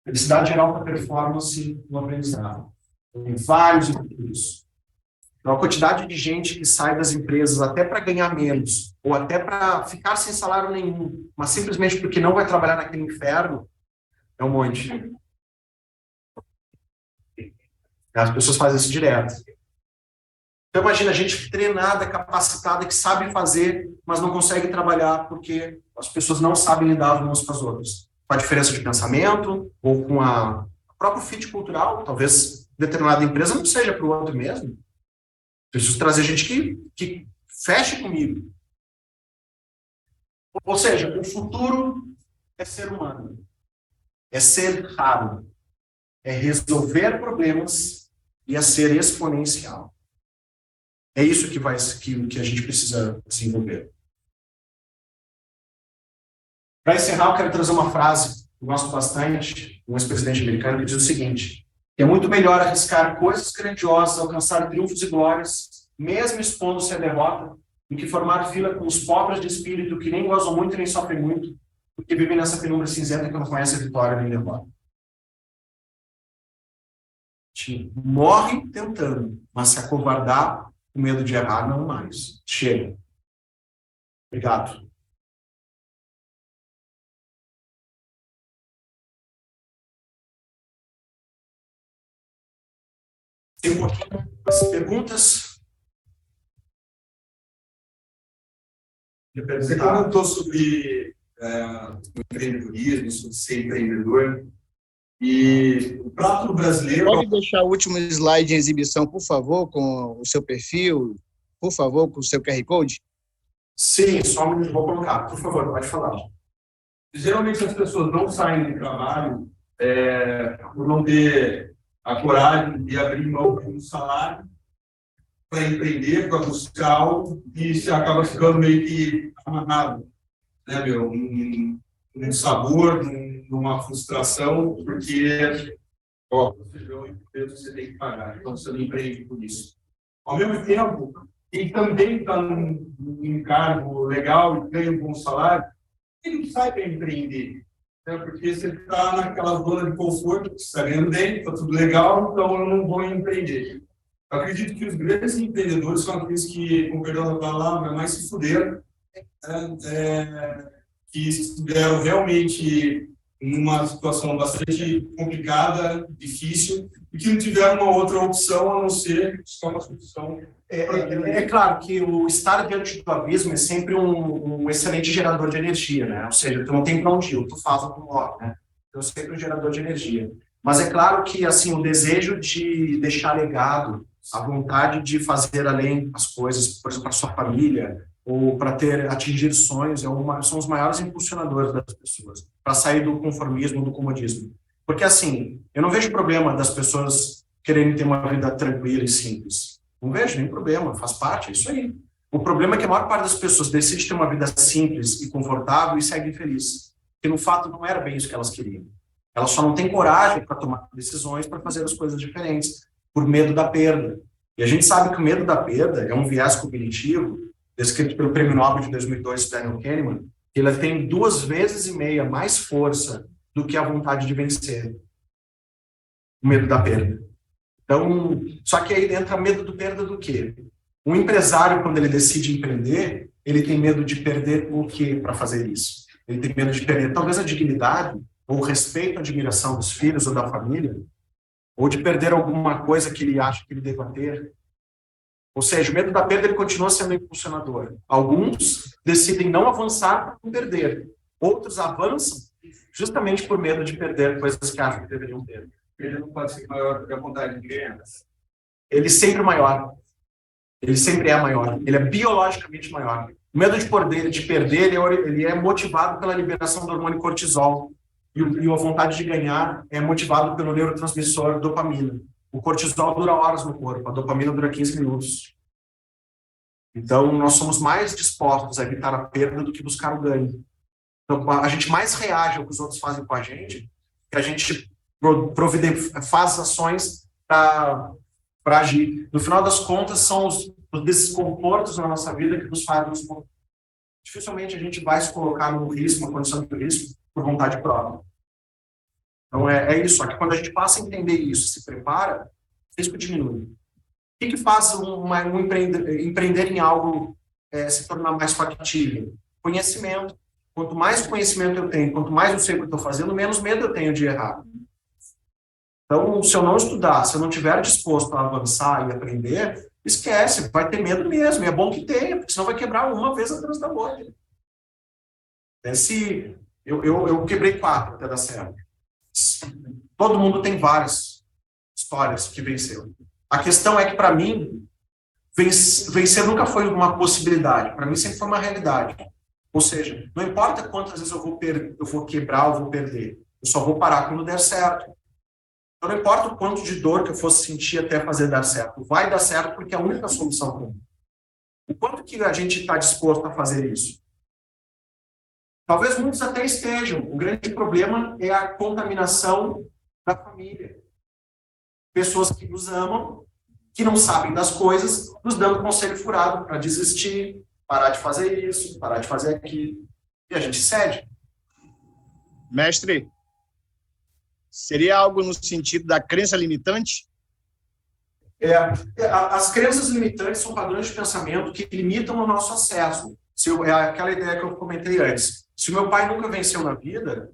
Felicidade geral para performance no aprendizado. Tem vários estudos. Então, a quantidade de gente que sai das empresas até para ganhar menos, ou até para ficar sem salário nenhum, mas simplesmente porque não vai trabalhar naquele inferno, é um monte. As pessoas fazem isso direto. Então, imagina, a gente treinada, capacitada, que sabe fazer, mas não consegue trabalhar porque as pessoas não sabem lidar umas com as outras. Com a diferença de pensamento, ou com o próprio fit cultural, talvez determinada empresa não seja para o outro mesmo. Preciso trazer gente que feche comigo. Ou seja, o futuro é ser humano. É ser raro. é resolver problemas e a ser exponencial. É isso que a gente precisa desenvolver. Para encerrar, eu quero trazer uma frase que eu gosto bastante, um ex-presidente americano, que diz o seguinte: é muito melhor arriscar coisas grandiosas, alcançar triunfos e glórias, mesmo expondo-se à derrota, do que formar fila com os pobres de espírito que nem gozam muito nem sofrem muito, porque vivem nessa penumbra cinzenta que não conhece a vitória nem a derrota. A gente morre tentando, mas se acovardar, o medo de errar, não mais. Chega. Obrigado. Tem as perguntas? Você comentou sobre o empreendedorismo, sobre ser empreendedor, e o prato brasileiro... Pode deixar o último slide em exibição, por favor, com o seu perfil, por favor, com o seu QR Code? Sim, só um minuto, vou colocar. Por favor, pode falar. Geralmente as pessoas não saem do trabalho por não ter a coragem de abrir mão de um salário para empreender, para buscar algo, e se acaba ficando meio que amarrado, né, meu? Um sabor, numa frustração, porque você tem que pagar, então você não empreende por isso. Ao mesmo tempo, quem também está num cargo legal e ganha um bom salário, ele não sai para empreender, né? Porque você está naquela zona de conforto, você está ganhando bem, está tudo legal, então eu não vou empreender. Eu acredito que os grandes empreendedores são aqueles que, com perdão da palavra, mais se fuderam, que estiveram realmente numa situação bastante complicada, difícil, e que não tiveram uma outra opção a não ser só uma solução. É claro que o estar diante do abismo é sempre um excelente gerador de energia, né? Ou seja, tu não tem para onde ir, tu faz o que tu morre, né? Então, é sempre um gerador de energia. Mas é claro que, assim, o desejo de deixar legado, a vontade de fazer além as coisas, por exemplo, para sua família, ou para atingir sonhos, são os maiores impulsionadores das pessoas, para sair do conformismo, do comodismo. Porque, assim, eu não vejo problema das pessoas quererem ter uma vida tranquila e simples. Não vejo nenhum problema, faz parte, é isso aí. O problema é que a maior parte das pessoas decide ter uma vida simples e confortável e segue infeliz. Porque, no fato, não era bem isso que elas queriam. Elas só não têm coragem para tomar decisões, para fazer as coisas diferentes, por medo da perda. E a gente sabe que o medo da perda é um viés cognitivo, descrito pelo Prêmio Nobel de 2002, Daniel Kahneman, que ele tem 2,5 vezes mais força do que a vontade de vencer. O medo da perda. Então, só que aí entra medo do perda do quê? Um empresário, quando ele decide empreender, ele tem medo de perder o quê para fazer isso? Ele tem medo de perder talvez a dignidade, ou o respeito, a admiração dos filhos ou da família, ou de perder alguma coisa que ele acha que ele deva ter. Ou seja, o medo da perda ele continua sendo impulsionador. Alguns decidem não avançar para não perder. Outros avançam justamente por medo de perder coisas que acham que deveriam ter. Ele não pode ser maior do que a vontade de ganhar. Ele sempre é maior. Ele sempre é maior. Ele é biologicamente maior. O medo de perder ele é motivado pela liberação do hormônio cortisol. E a vontade de ganhar é motivado pelo neurotransmissor dopamina. O cortisol dura horas no corpo, a dopamina dura 15 minutos. Então, nós somos mais dispostos a evitar a perda do que buscar o ganho. Então, a gente mais reage ao que os outros fazem com a gente, que a gente faz ações para agir. No final das contas, são os desconfortos na nossa vida que nos fazem. Dificilmente a gente vai se colocar num risco, uma condição de risco, por vontade própria. Então, é isso. Só que quando a gente passa a entender isso, se prepara, o risco diminui. O que faz empreender em algo se tornar mais factível? Conhecimento. Quanto mais conhecimento eu tenho, quanto mais eu sei o que eu estou fazendo, menos medo eu tenho de errar. Então, se eu não estudar, se eu não estiver disposto a avançar e aprender, esquece, vai ter medo mesmo. E é bom que tenha, porque senão vai quebrar uma vez atrás da outra. Eu quebrei 4 até dar certo. Todo mundo tem várias histórias que venceu. A questão é que, para mim, vencer nunca foi uma possibilidade. Para mim, sempre foi uma realidade. Ou seja, não importa quantas vezes eu vou quebrar ou vou perder. Eu só vou parar quando der certo. Então, não importa o quanto de dor que eu fosse sentir até fazer dar certo. Vai dar certo porque é a única solução para mim. O quanto que a gente está disposto a fazer isso? Talvez muitos até estejam. O grande problema é a contaminação da família. Pessoas que nos amam, que não sabem das coisas, nos dando conselho furado para desistir, parar de fazer isso, parar de fazer aquilo. E a gente cede. Mestre, seria algo no sentido da crença limitante? As crenças limitantes são padrões de pensamento que limitam o nosso acesso. É aquela ideia que eu comentei antes. Se o meu pai nunca venceu na vida,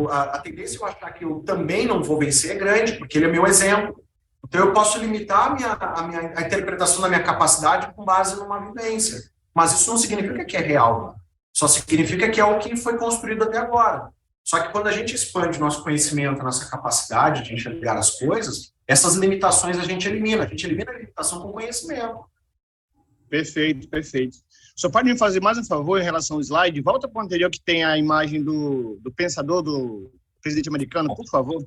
a tendência de eu achar que eu também não vou vencer é grande, porque ele é meu exemplo. Então, eu posso limitar a interpretação da minha capacidade com base numa vivência. Mas isso não significa que é real. Só significa que é o que foi construído até agora. Só que quando a gente expande nosso conhecimento, nossa capacidade de enxergar as coisas, essas limitações a gente elimina. A gente elimina a limitação com conhecimento. Perfeito, perfeito. Só pode me fazer mais um favor em relação ao slide? Volta para o anterior que tem a imagem do pensador, do presidente americano, por favor.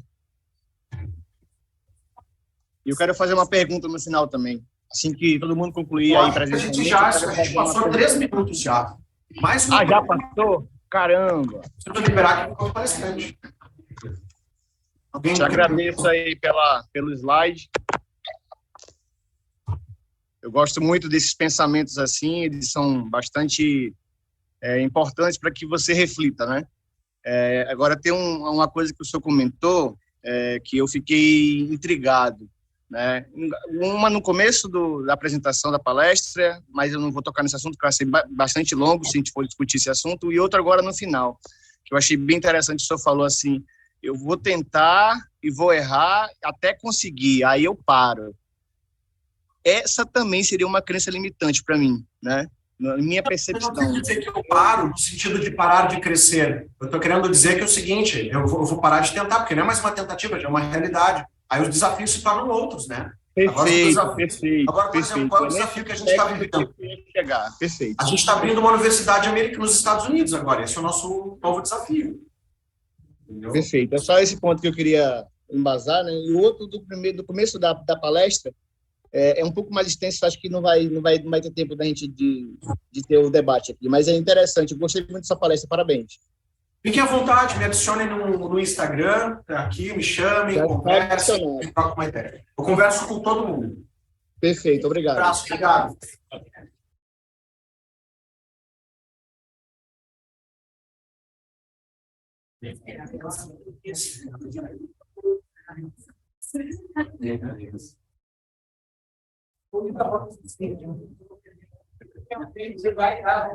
E eu quero fazer uma pergunta no final também. Assim que todo mundo concluir aí presencialmente. A gente passou 3 minutos já. Mais um. Já passou? Caramba! Eu vou liberar aqui para o palestrante. Te agradeço aí pelo slide. Eu gosto muito desses pensamentos assim, eles são bastante importantes para que você reflita, né? Agora, tem uma coisa que o senhor comentou que eu fiquei intrigado, né? Uma no começo da apresentação da palestra, mas eu não vou tocar nesse assunto, porque vai ser bastante longo se a gente for discutir esse assunto, e outra agora no final, que eu achei bem interessante. O senhor falou assim: eu vou tentar e vou errar até conseguir, aí eu paro. Essa também seria uma crença limitante para mim, né? Na minha percepção. Eu não quero dizer que eu paro no sentido de parar de crescer. Eu estou querendo dizer que é o seguinte: eu vou parar de tentar, porque não é mais uma tentativa, já é uma realidade. Aí os desafios se tornam outros, né? Perfeito. Agora, por exemplo, qual é o desafio que a gente está vivendo? Perfeito. A gente está abrindo uma universidade americana nos Estados Unidos agora. Esse é o nosso novo desafio. Entendeu? Perfeito. É só esse ponto que eu queria embasar, né? E o outro do começo da palestra é um pouco mais extenso, acho que não vai ter tempo da gente de ter o debate aqui, mas é interessante. Eu gostei muito dessa palestra, parabéns. Fiquem à vontade, me adicionem no Instagram, aqui, me chamem, conversem, me troquem uma ideia. Eu converso com todo mundo. Perfeito, obrigado. Um abraço, obrigado. Você vai dar.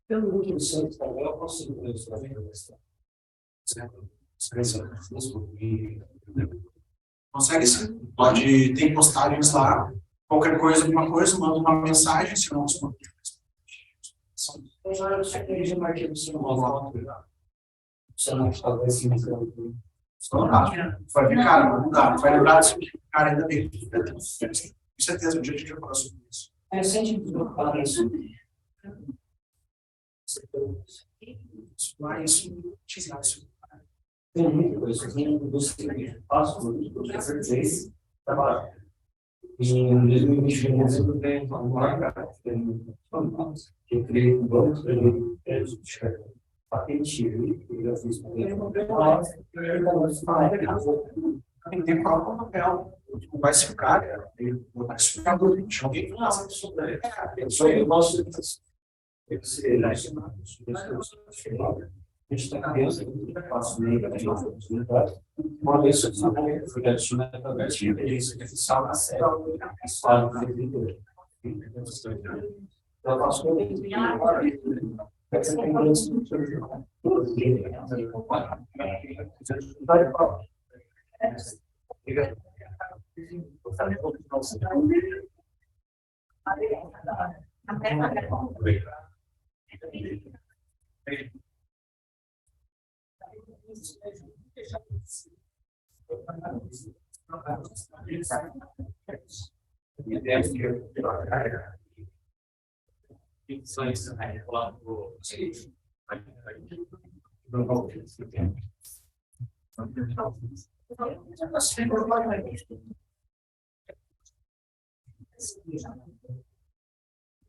Pelo último centro, eu consigo ver isso também. Consegue sim. Pode ter postagens lá. Qualquer coisa, alguma coisa, manda uma mensagem, se eu não responder. Vai ver, cara, vai mudar. Vai lembrar disso aqui, cara, ainda bem. Com certeza, um dia a gente vai falar sobre isso. É sempre falar isso. Mas, utilizar isso. Tem muita coisa, tem você faz tudo, você fez, trabalhar. Em 2021, eu tenho uma marca, que eu criei um banco para ele, patente, eu já fiz para ele. Tem que ter prova no papel. Vai se ficar, cara. Vai se ficar doente. Alguém fala sobre ele. Isso aí, o nosso. A gente está cabeça, faço uma vez que eu fui adicionar através de inteligência artificial na série, eu faço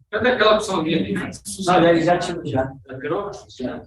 Cadê aquela opção ali? Não, já tive, já. Já virou? Já.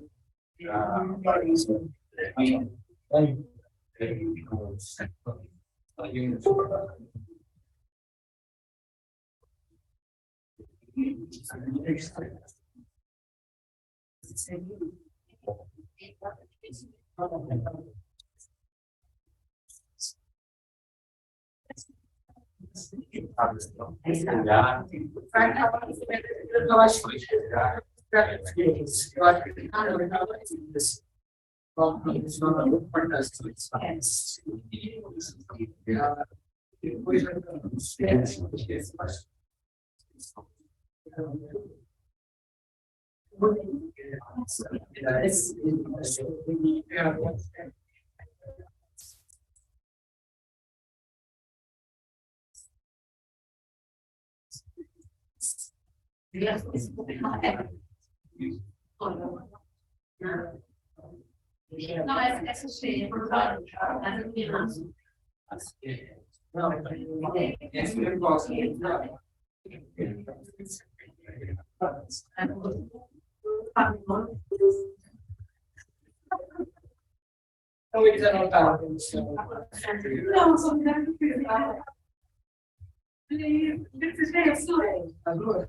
Não, essa cheia. Não, esse eu gosto. Então, eles anotaram. Não, só me dá que As duas?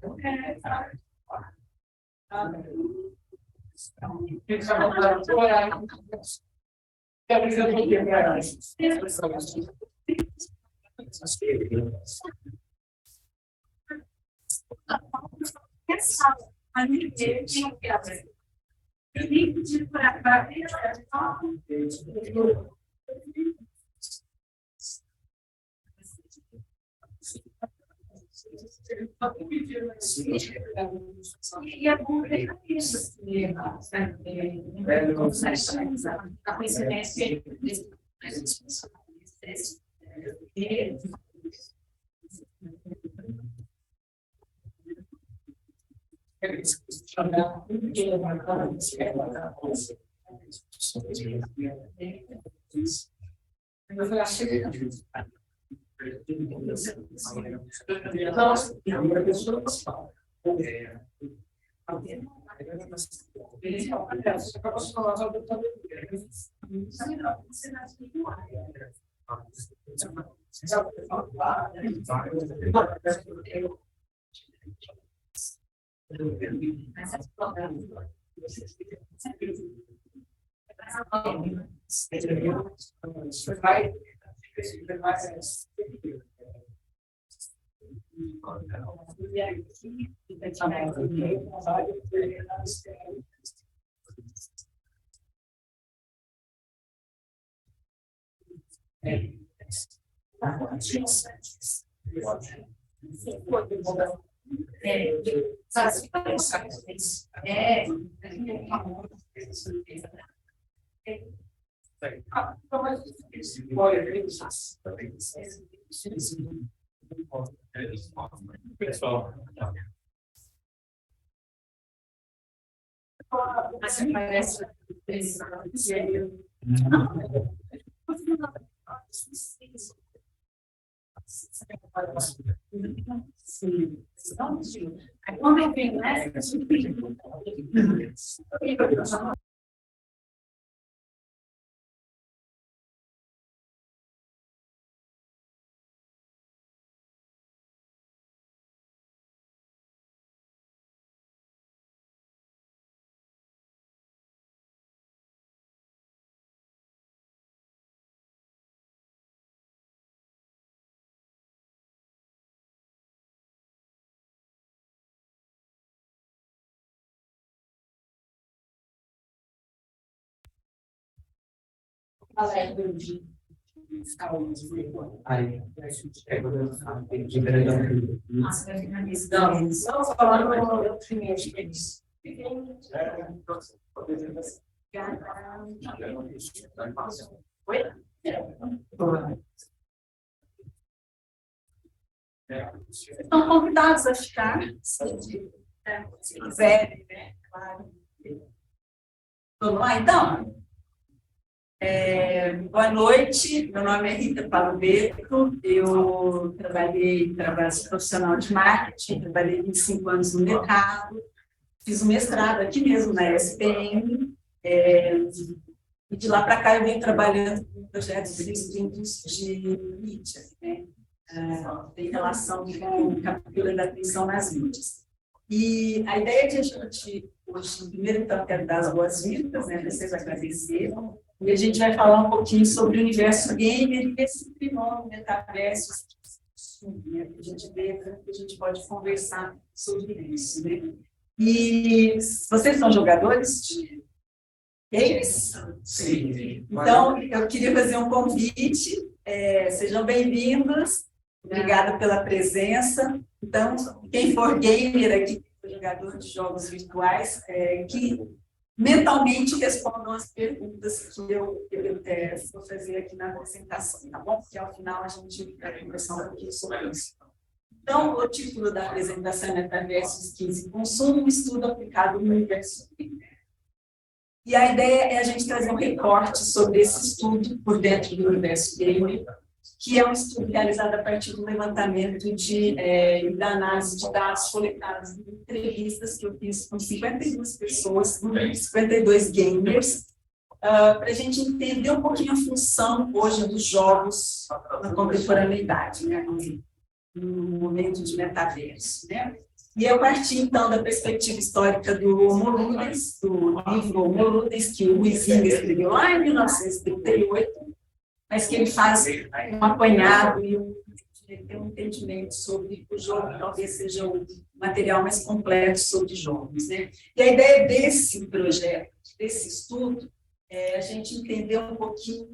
Eles anotaram. Quer dizer, eu vou quebrar isso. E é bom ver isso. A coincidência Pessoal, quando eu venho nessa, Não, falando eu tinha experiência. Estão convidados a ficar, se quiserem, né? Claro. Vamos lá, então? Boa noite, meu nome é Rita Palovetto, eu trabalho profissional de marketing, trabalhei 25 anos no mercado, fiz um mestrado aqui mesmo na SPM, e de lá para cá eu venho trabalhando com projetos distintos de mídia, né? Tem relação com captura da atenção nas mídias. E a ideia de a gente, hoje, primeiro, então, quero dar as boas-vindas, né, vocês agradeceram, e a gente vai falar um pouquinho sobre o universo gamer e esse fenômeno metaverso, né, que a gente vê, que a gente pode conversar sobre isso, né? E vocês são jogadores de games? Sim. Então, eu queria fazer um convite, sejam bem-vindos, obrigada pela presença. Então, quem for gamer aqui, jogador de jogos virtuais, que mentalmente respondam as perguntas que eu vou fazer aqui na apresentação, tá bom? Porque ao final a gente vai conversar um pouquinho sobre isso. Então, o título da apresentação é Metaverso, Skins e Consumo, um estudo aplicado no universo gamer. E a ideia é a gente trazer um recorte sobre esse estudo por dentro do universo gamer, que é um estudo realizado a partir do levantamento da análise de dados coletados em entrevistas que eu fiz com 52 pessoas, 52 gamers, para a gente entender um pouquinho a função hoje dos jogos na contemporaneidade, né, no momento de metaverso, né? E eu parti, então, da perspectiva histórica do Homo Ludens, do livro Homo Ludens, que o Huizinga escreveu lá em 1938, mas que ele faz um apanhado e tem um entendimento sobre o jogo, que talvez seja o material mais completo sobre jogos, né? E a ideia desse projeto, desse estudo, é a gente entender um pouquinho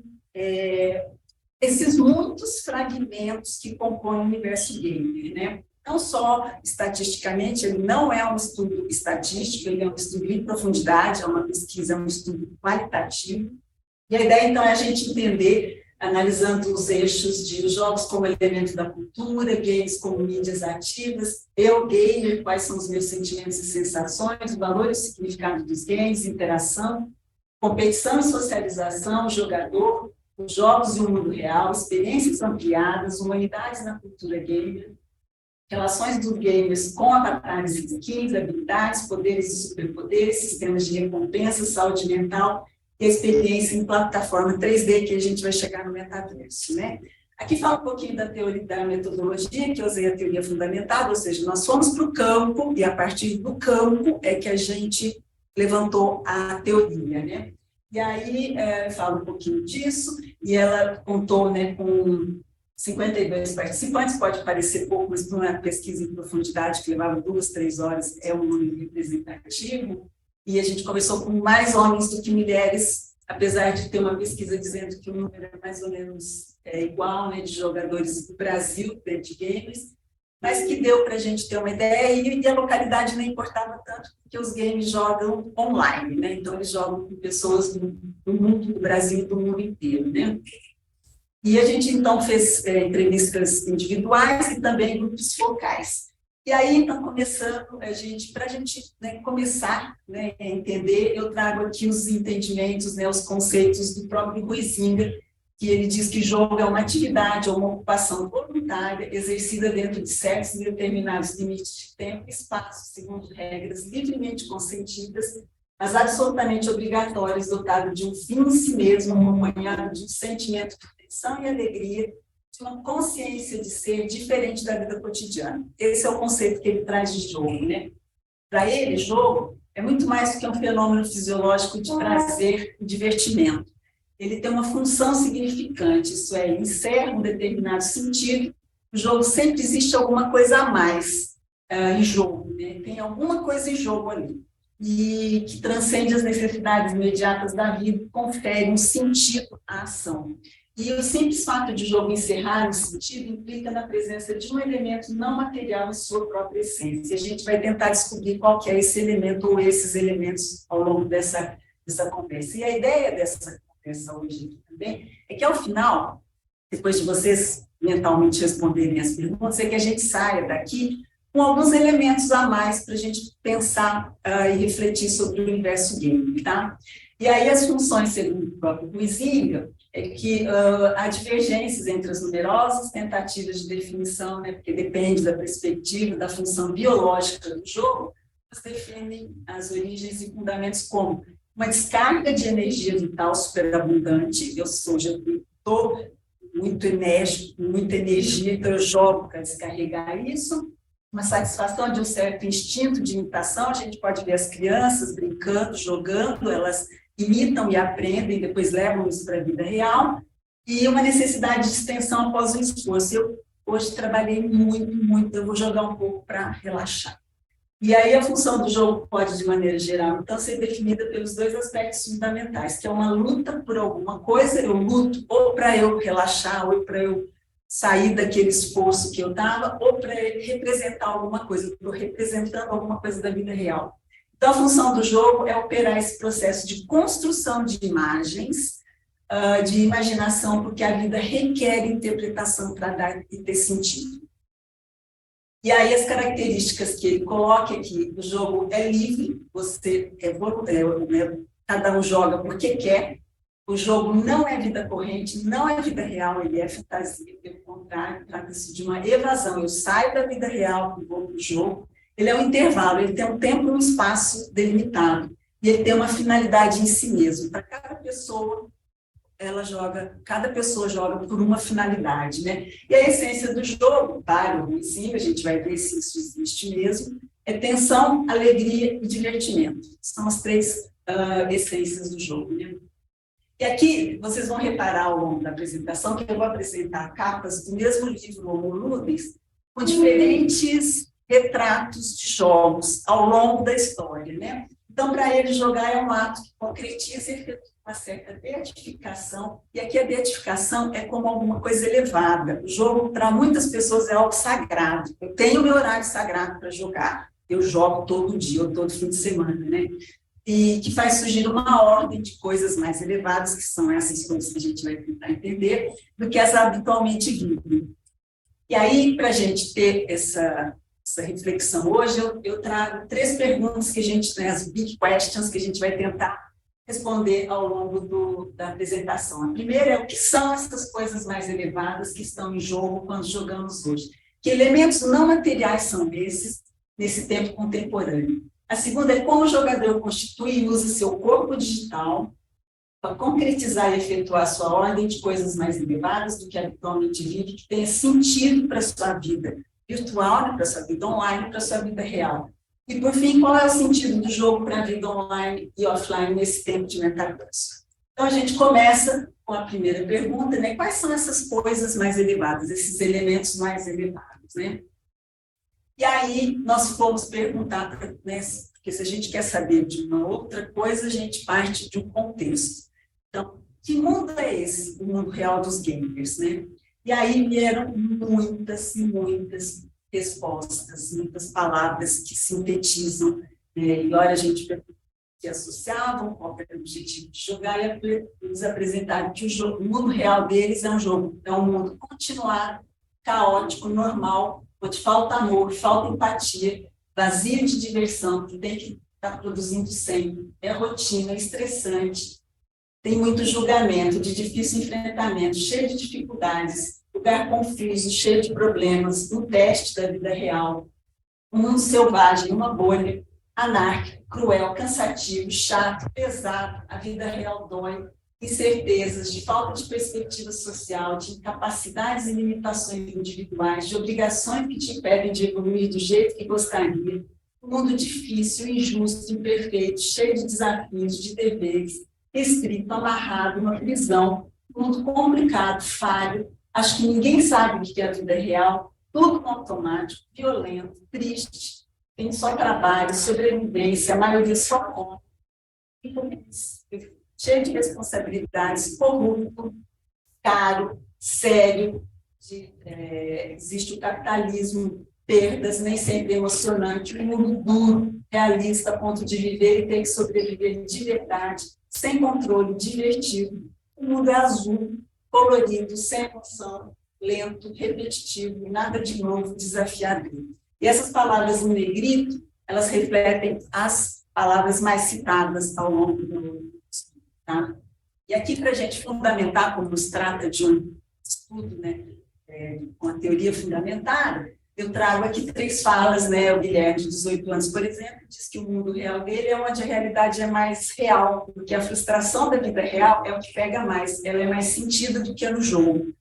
esses muitos fragmentos que compõem o universo gamer, né? Não só estatisticamente, ele não é um estudo estatístico, ele é um estudo em profundidade, é uma pesquisa, é um estudo qualitativo. E a ideia, então, é a gente entender, analisando os eixos de jogos como elemento da cultura, games como mídias ativas, eu, gamer, quais são os meus sentimentos e sensações, o valor e o significado dos games, interação, competição e socialização, jogador, os jogos e o mundo real, experiências ampliadas, humanidades na cultura gamer, relações dos gamers com avatares e skins, habilidades, poderes e superpoderes, sistemas de recompensa, saúde mental e experiência em plataforma 3D, que a gente vai chegar no metaverso, né? Aqui fala um pouquinho da teoria, da metodologia, que eu usei a teoria fundamentada, ou seja, nós fomos para o campo e a partir do campo é que a gente levantou a teoria, né? E aí, fala um pouquinho disso, e ela contou, né, com 52 participantes, pode parecer pouco, mas para uma pesquisa em profundidade que levava 2, 3 horas, é um número representativo, e a gente conversou com mais homens do que mulheres, apesar de ter uma pesquisa dizendo que o número é mais ou menos igual, né, de jogadores do Brasil, de games, mas que deu para a gente ter uma ideia, e a localidade não importava tanto, porque os games jogam online, né, então eles jogam com pessoas do mundo, do Brasil e do mundo inteiro, né. E a gente, então, fez entrevistas individuais e também grupos focais. E aí, então, começando, para a gente começar, né, a entender, eu trago aqui os entendimentos, né, os conceitos do próprio Huizinga, que ele diz que jogo é uma atividade ou uma ocupação voluntária exercida dentro de certos e determinados limites de tempo e espaço, segundo regras livremente consentidas, mas absolutamente obrigatórias, dotado de um fim em si mesmo, acompanhado de um sentimento de tensão e alegria, de uma consciência de ser diferente da vida cotidiana. Esse é o conceito que ele traz de jogo, né? Para ele, jogo é muito mais do que um fenômeno fisiológico de prazer e divertimento. Ele tem uma função significante, isso é, ele encerra um determinado sentido. O jogo sempre existe alguma coisa a mais em jogo, né? Tem alguma coisa em jogo ali, e que transcende as necessidades imediatas da vida e confere um sentido à ação. E o simples fato de o jogo encerrar um sentido implica na presença de um elemento não material em sua própria essência. A gente vai tentar descobrir qual que é esse elemento ou esses elementos ao longo dessa conversa. E a ideia dessa conversa hoje também é que, ao final, depois de vocês mentalmente responderem as perguntas, é que a gente saia daqui com alguns elementos a mais para a gente pensar e refletir sobre o universo game, tá? E aí as funções, segundo o próprio Huizinga, é que há divergências entre as numerosas tentativas de definição, né, porque depende da perspectiva, da função biológica do jogo, elas definem as origens e fundamentos como uma descarga de energia vital superabundante, ou seja, eu estou muito enérgico, muita energia, então eu jogo para descarregar isso, uma satisfação de um certo instinto de imitação, a gente pode ver as crianças brincando, jogando, elas imitam e aprendem, depois levam isso para a vida real, e uma necessidade de extensão após o esforço. Eu hoje trabalhei muito, eu vou jogar um pouco para relaxar. E aí a função do jogo pode, de maneira geral, então, ser definida pelos dois aspectos fundamentais, que é uma luta por alguma coisa, eu luto ou para eu relaxar, ou para eu sair daquele esforço que eu estava, ou para representar alguma coisa, estou representando alguma coisa da vida real. Então, a função do jogo é operar esse processo de construção de imagens, de imaginação, porque a vida requer interpretação para dar e ter sentido. E aí as características que ele coloca aqui, o jogo é livre, você cada um joga porque quer, o jogo não é vida corrente, não é vida real, ele é fantasia, pelo contrário, trata-se de uma evasão, eu saio da vida real, vou para o jogo, ele é um intervalo, ele tem um tempo e um espaço delimitado, e ele tem uma finalidade em si mesmo, para cada pessoa, cada pessoa joga por uma finalidade, né? E a essência do jogo, para o ensino, a gente vai ver se isso existe mesmo, é tensão, alegria e divertimento. São as três essências do jogo, né? E aqui, vocês vão reparar ao longo da apresentação que eu vou apresentar capas do mesmo livro, Homo Ludens, com diferentes retratos de jogos ao longo da história, né? Então, para ele, jogar é um ato que concretiza e uma certa beatificação, e aqui a beatificação é como alguma coisa elevada. O jogo, para muitas pessoas, é algo sagrado. Eu tenho meu horário sagrado para jogar, eu jogo todo dia ou todo fim de semana, né? E que faz surgir uma ordem de coisas mais elevadas, que são essas coisas que a gente vai tentar entender, do que as habitualmente vivem. E aí, para a gente ter essa reflexão hoje, eu trago 3 perguntas que a gente, né, as big questions, que a gente vai tentar responder ao longo da apresentação. A primeira é o que são essas coisas mais elevadas que estão em jogo quando jogamos hoje? Que elementos não materiais são esses nesse tempo contemporâneo? A segunda é como o jogador constitui e usa seu corpo digital para concretizar e efetuar sua ordem de coisas mais elevadas do que habitualmente vive, que tenha sentido para a sua vida virtual, para a sua vida online, para a sua vida real. E, por fim, qual é o sentido do jogo para a vida online e offline nesse tempo de metaverso? Então, a gente começa com a primeira pergunta, né? Quais são essas coisas mais elevadas, esses elementos mais elevados, né? E aí, nós fomos perguntar, né, porque se a gente quer saber de uma outra coisa, a gente parte de um contexto. Então, que mundo é esse, o mundo real dos gamers, né? E aí vieram muitas e muitas respostas, muitas palavras que sintetizam, e olha, a gente se associavam, qual era o objetivo de jogar, e eles apresentaram que o mundo real deles é um mundo continuado, caótico, normal, onde falta amor, falta empatia, vazio de diversão, que tem que estar produzindo sempre, é rotina, é estressante, tem muito julgamento, de difícil enfrentamento, cheio de dificuldades, lugar confuso, cheio de problemas, um teste da vida real, um mundo selvagem, uma bolha, anárquico, cruel, cansativo, chato, pesado, a vida real dói, incertezas, de falta de perspectiva social, de incapacidades e limitações individuais, de obrigações que te impedem de evoluir do jeito que gostaria, um mundo difícil, injusto, imperfeito, cheio de desafios, de deveres, restrito, amarrado, uma prisão, um mundo complicado, falho. Acho que ninguém sabe o que é a vida real, tudo automático, violento, triste, tem só trabalho, sobrevivência, a maioria só come, cheio de responsabilidades, corrupto, caro, sério, existe o capitalismo, perdas, nem sempre emocionante, um mundo duro, realista, a ponto de viver e ter que sobreviver de verdade, sem controle, divertido. O mundo é azul, colorido, sem emoção, lento, repetitivo, nada de novo, desafiador. E essas palavras em negrito, elas refletem as palavras mais citadas ao longo do estudo, tá? E aqui, para a gente fundamentar, como nos trata de um estudo, né, com a teoria fundamentada, eu trago aqui 3 falas, né? O Guilherme, de 18 anos, por exemplo, diz que o mundo real dele é onde a realidade é mais real, porque a frustração da vida real é o que pega mais, ela é mais sentida do que no jogo.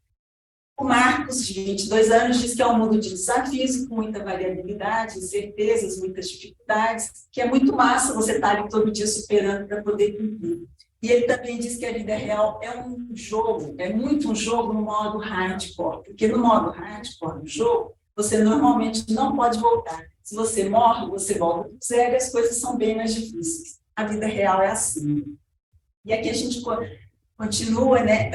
O Marcos, de 22 anos, diz que é um mundo de desafios, com muita variabilidade, incertezas, muitas dificuldades, que é muito massa você estar ali todo dia superando para poder cumprir. E ele também diz que a vida real é um jogo, é muito um jogo no modo hardcore, porque no modo hardcore do jogo, você normalmente não pode voltar. Se você morre, você volta para o zero e as coisas são bem mais difíceis. A vida real é assim. E aqui a gente continua, né?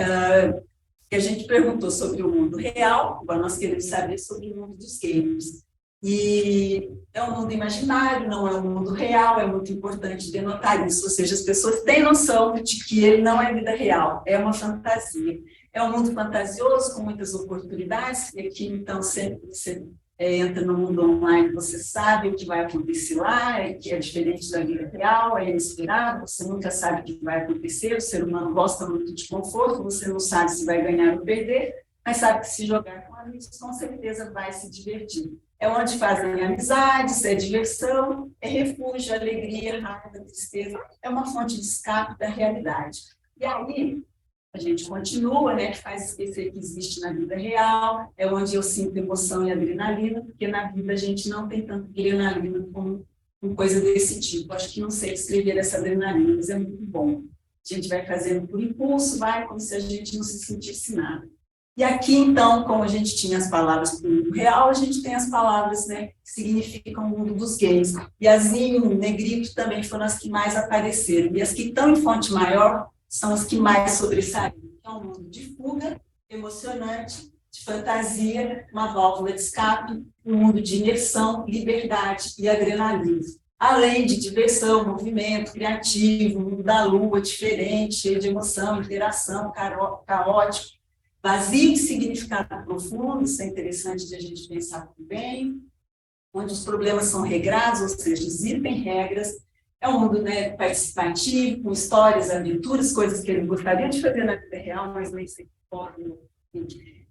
Que a gente perguntou sobre o mundo real, agora nós queremos saber sobre o mundo dos games. E é um mundo imaginário, não é um mundo real, é muito importante denotar isso, ou seja, as pessoas têm noção de que ele não é vida real, é uma fantasia. É um mundo fantasioso, com muitas oportunidades, e aqui, então, sempre você entra no mundo online, você sabe o que vai acontecer lá, que é diferente da vida real, é inesperado, você nunca sabe o que vai acontecer, o ser humano gosta muito de conforto, você não sabe se vai ganhar ou perder, mas sabe que se jogar com amigos, com certeza vai se divertir. É onde fazem amizades, é diversão, é refúgio, alegria, raiva, tristeza, é uma fonte de escape da realidade. E aí, a gente continua, né, que faz esquecer que existe na vida real, é onde eu sinto emoção e adrenalina, porque na vida a gente não tem tanto adrenalina como coisa desse tipo. Acho que não sei descrever essa adrenalina, mas é muito bom. A gente vai fazendo por impulso, vai como se a gente não se sentisse nada. E aqui, então, como a gente tinha as palavras do mundo real, a gente tem as palavras, né, que significam o mundo dos games. E as em negrito também foram as que mais apareceram. E as que estão em fonte maior são as que mais sobressaem. É um mundo de fuga, emocionante, de fantasia, uma válvula de escape, um mundo de imersão, liberdade e adrenalina. Além de diversão, movimento criativo, um mundo da lua, diferente, cheio de emoção, interação, caótico, vazio de significado profundo, isso é interessante de a gente pensar também, onde os problemas são regrados, ou seja, existem regras. É um mundo, né, participativo, com histórias, aventuras, coisas que eles gostariam de fazer na vida real, mas nem se podem.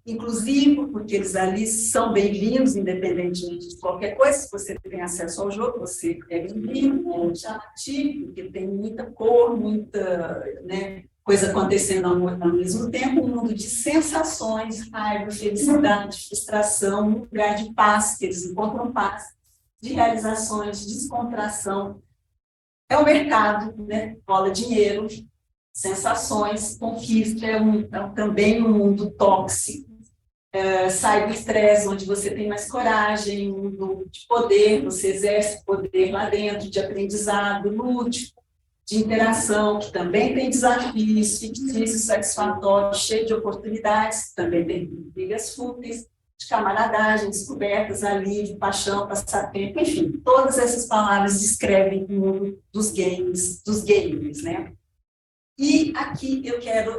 Inclusive, porque eles ali são bem-vindos, independentemente de qualquer coisa. Se você tem acesso ao jogo, você é bem-vindo, é chamativo, porque tem muita cor, muita, né, coisa acontecendo ao mesmo tempo. Um mundo de sensações, raiva, felicidade, frustração, um lugar de paz, que eles encontram paz, de realizações, descontração. É o mercado, né? Rola dinheiro, sensações, conquista, também um mundo tóxico. Sai do estresse, onde você tem mais coragem, um mundo de poder, você exerce poder lá dentro, de aprendizado lúdico, de interação, que também tem desafios, fictícios, satisfatórios, cheio de oportunidades, também tem brigas fúteis, de camaradagem, descobertas, alívio, paixão, passatempo, enfim, todas essas palavras descrevem o mundo dos games, dos gamers, né? E aqui eu quero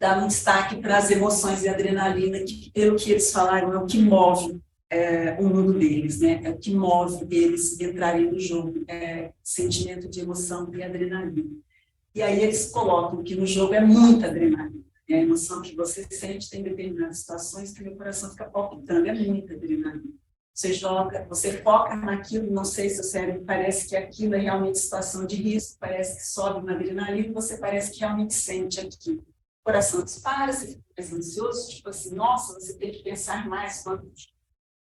dar um destaque para as emoções e adrenalina, que, pelo que eles falaram, é o que move o mundo deles, né? É o que move eles entrarem no jogo, sentimento de emoção e adrenalina. E aí eles colocam que no jogo é muita adrenalina. É a emoção que você sente, tem determinadas situações que meu coração fica palpitando, é muita adrenalina. Você joga, você foca naquilo, não sei se o cérebro parece que aquilo é realmente situação de risco, parece que sobe uma adrenalina, você parece que realmente sente aquilo. O coração dispara, você fica mais ansioso, tipo assim, nossa, você tem que pensar mais quando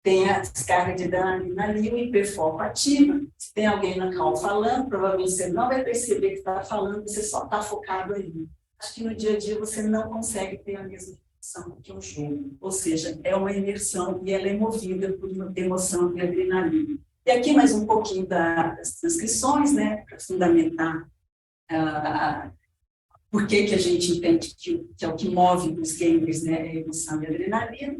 tem a descarga de adrenalina ali, o hiperfoco ativa. Se tem alguém na call falando, provavelmente você não vai perceber que está falando, você só está focado ali. Acho que no dia a dia você não consegue ter a mesma emoção que um jogo, ou seja, é uma imersão e ela é movida por uma emoção e adrenalina. E aqui mais um pouquinho das transcrições, né, para fundamentar por que a gente entende que é o que move os gamers, né, a emoção e a adrenalina,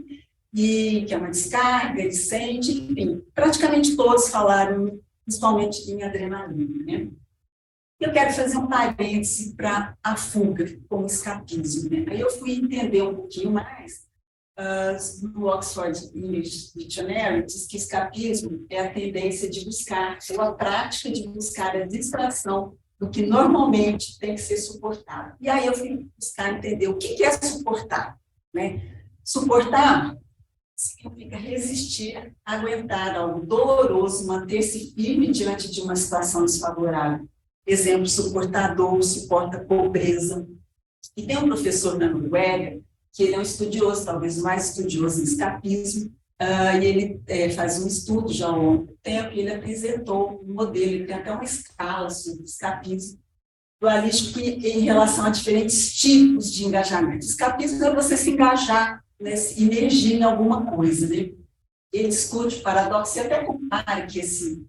e que é uma descarga, ele sente, enfim, praticamente todos falaram, principalmente em adrenalina, né. Eu quero fazer um parêntese para a fuga como escapismo, né? Aí eu fui entender um pouquinho mais. No Oxford English Dictionary diz que escapismo é a tendência de buscar, ou a prática de buscar a distração do que normalmente tem que ser suportado. E aí eu fui buscar entender o que é suportar, né? Suportar significa resistir, aguentar algo doloroso, manter-se firme diante de uma situação desfavorável. Exemplo, suportar dor, suporta pobreza. E tem um professor na Noruega, que ele é um estudioso, talvez o mais estudioso em escapismo, e ele faz um estudo já há um longo tempo, e ele apresentou um modelo, ele tem até uma escala sobre escapismo dualístico em relação a diferentes tipos de engajamento. Escapismo é você se engajar, né, se imergir em alguma coisa, né? Ele discute o paradoxo e até compara que esse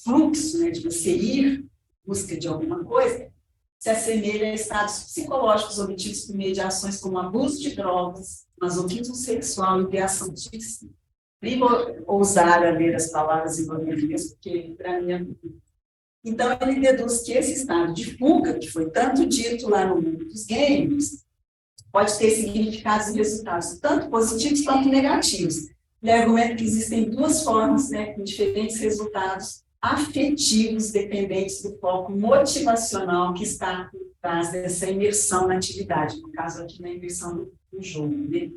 fluxo, né, de você ir em busca de alguma coisa se assemelha a estados psicológicos obtidos por meio de ações como abuso de drogas, masoquismo sexual e ideação suicida. Nem vou ousar a ler as palavras em português, porque para mim é... Então, ele deduz que esse estado de fuga, que foi tanto dito lá no mundo dos games, pode ter significados e resultados tanto positivos quanto negativos. Ele argumenta que existem duas formas, né, com diferentes resultados afetivos dependentes do foco motivacional que está por trás dessa imersão na atividade, no caso aqui na imersão do jogo, né?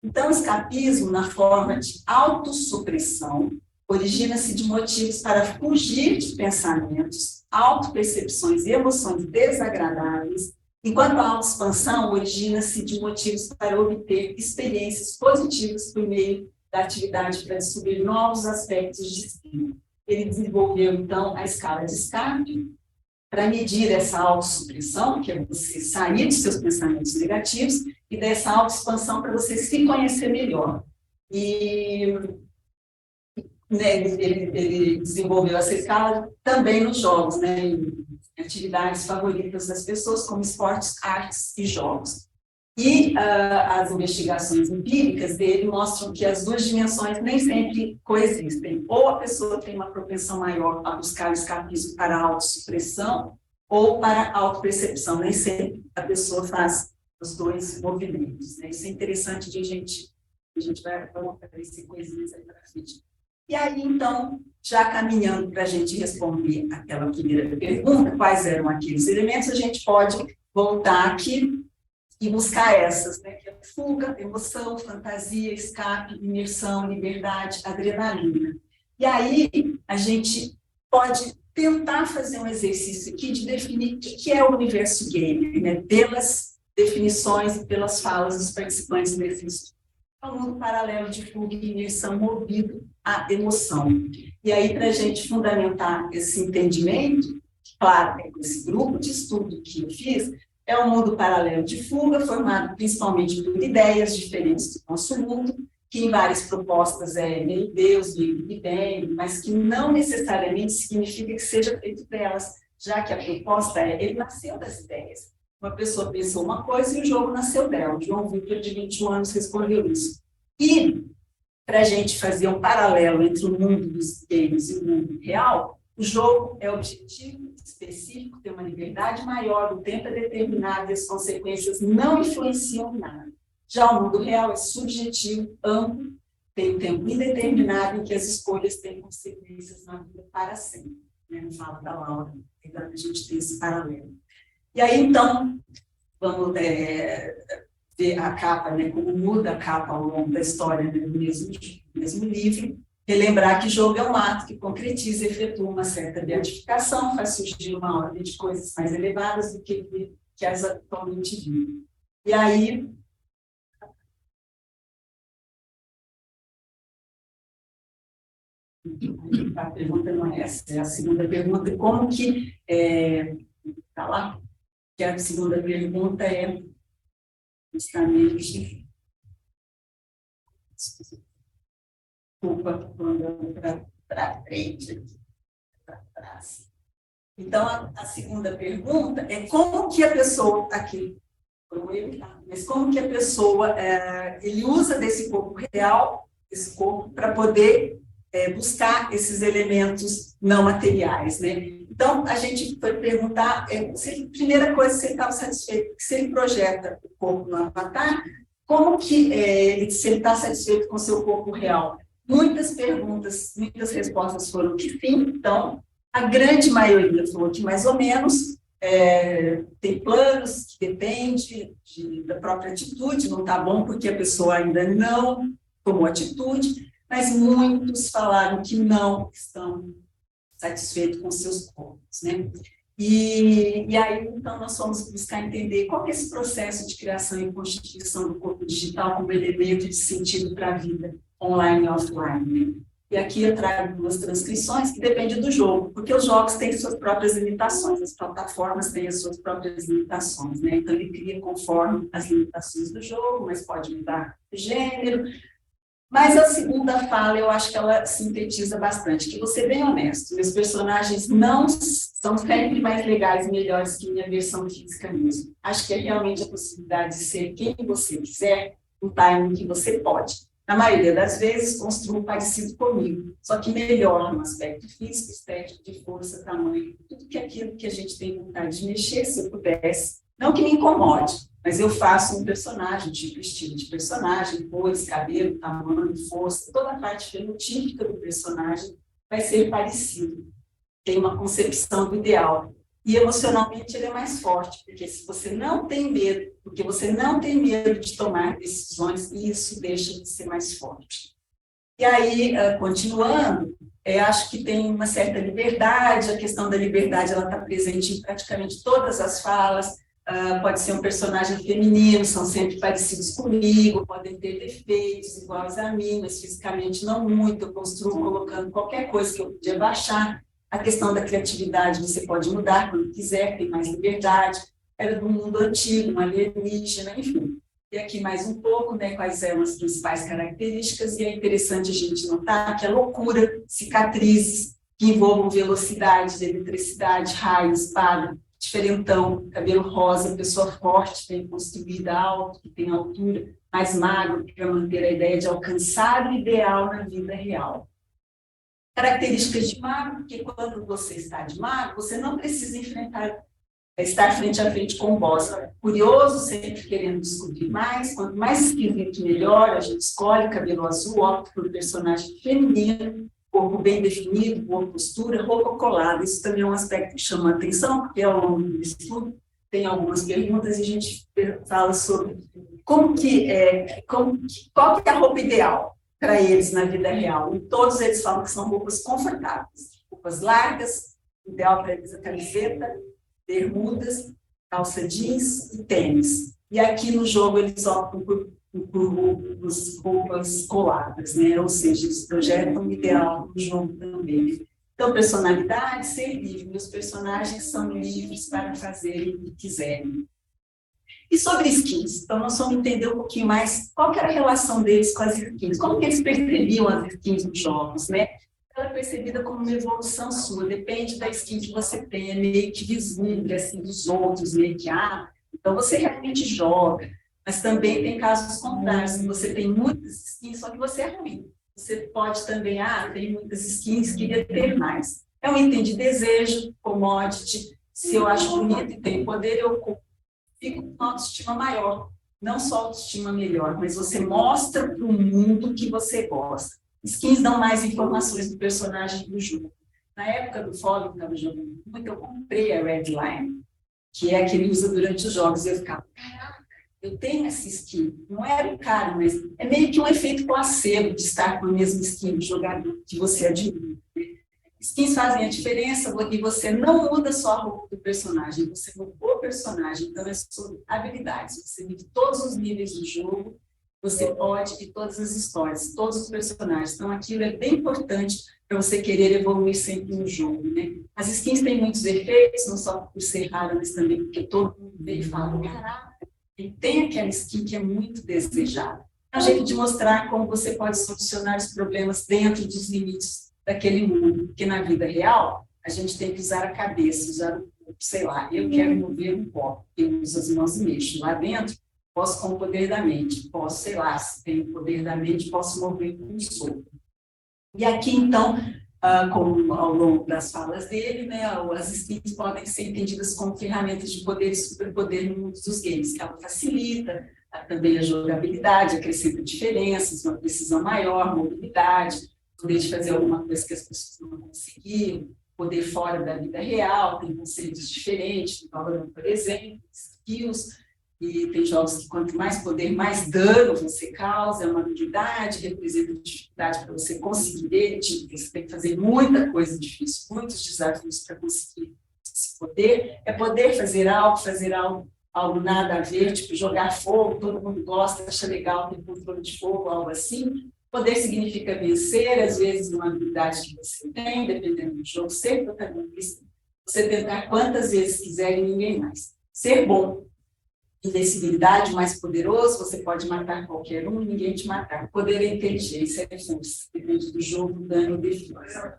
Então, o escapismo, na forma de autossupressão, origina-se de motivos para fugir de pensamentos, autopercepções e emoções desagradáveis, enquanto a autoexpansão origina-se de motivos para obter experiências positivas por meio da atividade para descobrir novos aspectos de si. Ele desenvolveu, então, a escala de escape para medir essa autossupressão, que é você sair de seus pensamentos negativos, e dessa autoexpansão para você se conhecer melhor. E né, ele desenvolveu essa escala também nos jogos, né, em atividades favoritas das pessoas, como esportes, artes e jogos. E as investigações empíricas dele mostram que as duas dimensões nem sempre coexistem. Ou a pessoa tem uma propensão maior a buscar o escapismo para a autossupressão ou para a autopercepção. Nem sempre a pessoa faz os dois movimentos, né? Isso é interessante de a gente vai aparecer coisinhas aí para frente. E aí, então, já caminhando para a gente responder aquela primeira pergunta, quais eram aqueles elementos, a gente pode voltar aqui e buscar essas, né, que é fuga, emoção, fantasia, escape, imersão, liberdade, adrenalina. E aí, a gente pode tentar fazer um exercício aqui de definir o que é o universo game, né, pelas definições e pelas falas dos participantes desse estudo. É um mundo paralelo de fuga e imersão movido à emoção. E aí, para a gente fundamentar esse entendimento, claro, esse grupo de estudo que eu fiz, é um mundo paralelo de fuga, formado principalmente por ideias diferentes do nosso mundo, que em várias propostas é meio Deus, meio Big Bang, mas que não necessariamente significa que seja feito delas, já que a proposta é, ele nasceu das ideias. Uma pessoa pensou uma coisa e o jogo nasceu dela. O João Vitor, de 21 anos, respondeu isso. E, para a gente fazer um paralelo entre o mundo dos games e o mundo real, o jogo é objetivo, específico, tem uma liberdade maior, o tempo é determinado e as consequências não influenciam nada. Já o mundo real é subjetivo, amplo, tem um tempo indeterminado em que as escolhas têm consequências na vida para sempre. Né? Não fala da Laura, então a gente tem esse paralelo. E aí, então, vamos ver a capa, né, como muda a capa ao longo da história, né, do mesmo livro, relembrar que jogo é um ato que concretiza e efetua uma certa beatificação, faz surgir uma ordem de coisas mais elevadas do que as atualmente vivem. E aí, a pergunta não é essa, é a segunda pergunta, como que, tá lá, que a segunda pergunta é justamente, desculpa, andando para frente, para trás. Então, a segunda pergunta é como que a pessoa, aqui, mas como que a pessoa, ele usa desse corpo real, esse corpo, para poder buscar esses elementos não materiais, né? Então, a gente foi perguntar, primeira coisa, se ele estava satisfeito, se ele projeta o corpo no avatar, como que, se ele está satisfeito com o seu corpo real? Muitas perguntas, muitas respostas foram que sim, então, a grande maioria falou que mais ou menos, tem planos que depende da própria atitude, não está bom porque a pessoa ainda não tomou atitude, mas muitos falaram que não estão satisfeitos com seus corpos, né? E aí, então, nós fomos buscar entender qual que é esse processo de criação e constituição do corpo digital como elemento de sentido para a vida, online e offline, né? E aqui eu trago 2 transcrições que dependem do jogo, porque os jogos têm suas próprias limitações, as plataformas têm as suas próprias limitações, né? Então, ele cria conforme as limitações do jogo, mas pode mudar de gênero. Mas a segunda fala, eu acho que ela sintetiza bastante, que vou ser bem honesto, meus personagens não são sempre mais legais e melhores que minha versão física mesmo. Acho que é realmente a possibilidade de ser quem você quiser, no timing que você pode. Na maioria das vezes, construo parecido comigo, só que melhor no aspecto físico, estético, de força, tamanho, tudo que aquilo que a gente tem vontade de mexer, se eu pudesse. Não que me incomode, mas eu faço um personagem, tipo estilo de personagem, cores, cabelo, tamanho, força, toda a parte fenotípica do personagem vai ser parecido. Tem uma concepção do ideal. E emocionalmente ele é mais forte, porque se você não tem medo, porque você não tem medo de tomar decisões, isso deixa de ser mais forte. E aí, continuando, acho que tem uma certa liberdade, a questão da liberdade ela está presente em praticamente todas as falas. Pode ser um personagem feminino, são sempre parecidos comigo, podem ter defeitos iguais a mim, mas fisicamente não muito, eu construo colocando qualquer coisa que eu podia baixar. A questão da criatividade você pode mudar quando quiser, tem mais liberdade, era do mundo antigo, um alienígena, enfim. E aqui mais um pouco, né, quais eram as principais características, e é interessante a gente notar que a loucura, cicatrizes, que envolvam velocidade, eletricidade, raio, espada, diferentão, cabelo rosa, pessoa forte, bem construída, alto, que tem altura, mais magro, para manter a ideia de alcançar o ideal na vida real. Características de mago, porque quando você está de mago, você não precisa estar frente a frente com o boss. Curioso, sempre querendo descobrir mais, quanto mais esquisito, melhor, a gente escolhe cabelo azul, opta por personagem feminino, corpo bem definido, boa postura, roupa colada. Isso também é um aspecto que chama a atenção, porque ao longo do estudo tem algumas perguntas e a gente fala sobre qual que é a roupa ideal para eles na vida real. E todos eles falam que são roupas confortáveis, roupas largas, ideal para eles a camiseta, bermudas, calça jeans e tênis. E aqui no jogo eles optam por roupas coladas, né? Ou seja, eles projetam o ideal no jogo também. Então, personalidade, ser livre. Meus personagens são livres para fazerem o que quiserem. E sobre skins, então nós vamos entender um pouquinho mais qual que era a relação deles com as skins, como que eles percebiam as skins nos jogos, né? Ela é percebida como uma evolução sua, depende da skin que você tem, é meio que vislumbre assim, dos outros, meio que, então você realmente joga, mas também tem casos contrários, você tem muitas skins, só que você é ruim. Você pode também, tem muitas skins, queria ter mais. É um item de desejo, commodity, se eu acho bonito e tenho poder, eu fico com uma autoestima maior, não só autoestima melhor, mas você mostra para o mundo que você gosta. Skins dão mais informações do personagem do jogo. Na época do fórum que eu estava jogando muito, eu comprei a Redline, que é a que ele usa durante os jogos, e eu ficava, caraca, eu tenho essa skin. Não era caro, mas é meio que um efeito placebo de estar com a mesma skin do jogador que você admira. Skins fazem a diferença e você não muda só a roupa do personagem, você muda o personagem, então é sobre habilidades, você vive todos os níveis do jogo, você pode ir todas as histórias, todos os personagens, então aquilo é bem importante para você querer evoluir sempre no jogo, né? As skins têm muitos efeitos, não só por ser rara, mas também porque todo mundo vê e fala, caraca, e tem aquela skin que é muito desejada. É um jeito de mostrar como você pode solucionar os problemas dentro dos limites daquele mundo, porque na vida real, a gente tem que usar a cabeça, usar o corpo, sei lá, eu quero mover um copo, eu uso as mãos e mexo. Lá dentro, posso com o poder da mente, posso, sei lá, se tenho o poder da mente, posso mover com um sopro. E aqui, então, como ao longo das falas dele, né, as skins podem ser entendidas como ferramentas de poder e superpoder no mundo dos games, que ela facilita também a jogabilidade, acrescenta diferenças, uma precisão maior, mobilidade, poder de fazer alguma coisa que as pessoas não conseguiram, poder fora da vida real, tem conceitos diferentes, Valorant, por exemplo, skills, e tem jogos que quanto mais poder, mais dano você causa, é uma habilidade, representa dificuldade para você conseguir ele, tipo, você tem que fazer muita coisa difícil, muitos desafios para conseguir esse poder, é poder fazer algo nada a ver, tipo jogar fogo, todo mundo gosta, acha legal ter controle de fogo, algo assim. Poder significa vencer, às vezes, uma habilidade que você tem, dependendo do jogo, ser protagonista, você tentar quantas vezes quiser e ninguém mais. Ser bom, invencibilidade, mais poderoso, você pode matar qualquer um e ninguém te matar. Poder é inteligência, é força, depende do jogo, dano ou defesa.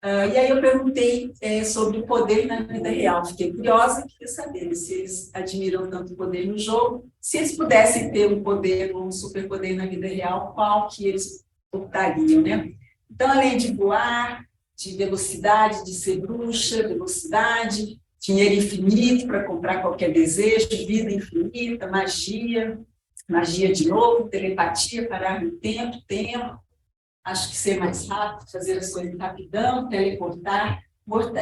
E aí eu perguntei sobre o poder na vida real. Fiquei curiosa, queria saber se eles admiram tanto o poder no jogo, se eles pudessem ter um poder, um superpoder na vida real, qual que eles optariam, né? Então, além de voar, de velocidade, de ser bruxa, velocidade, dinheiro infinito para comprar qualquer desejo, vida infinita, magia de novo, telepatia, parar no tempo, acho que ser mais rápido, fazer as coisas rapidão, teleportar,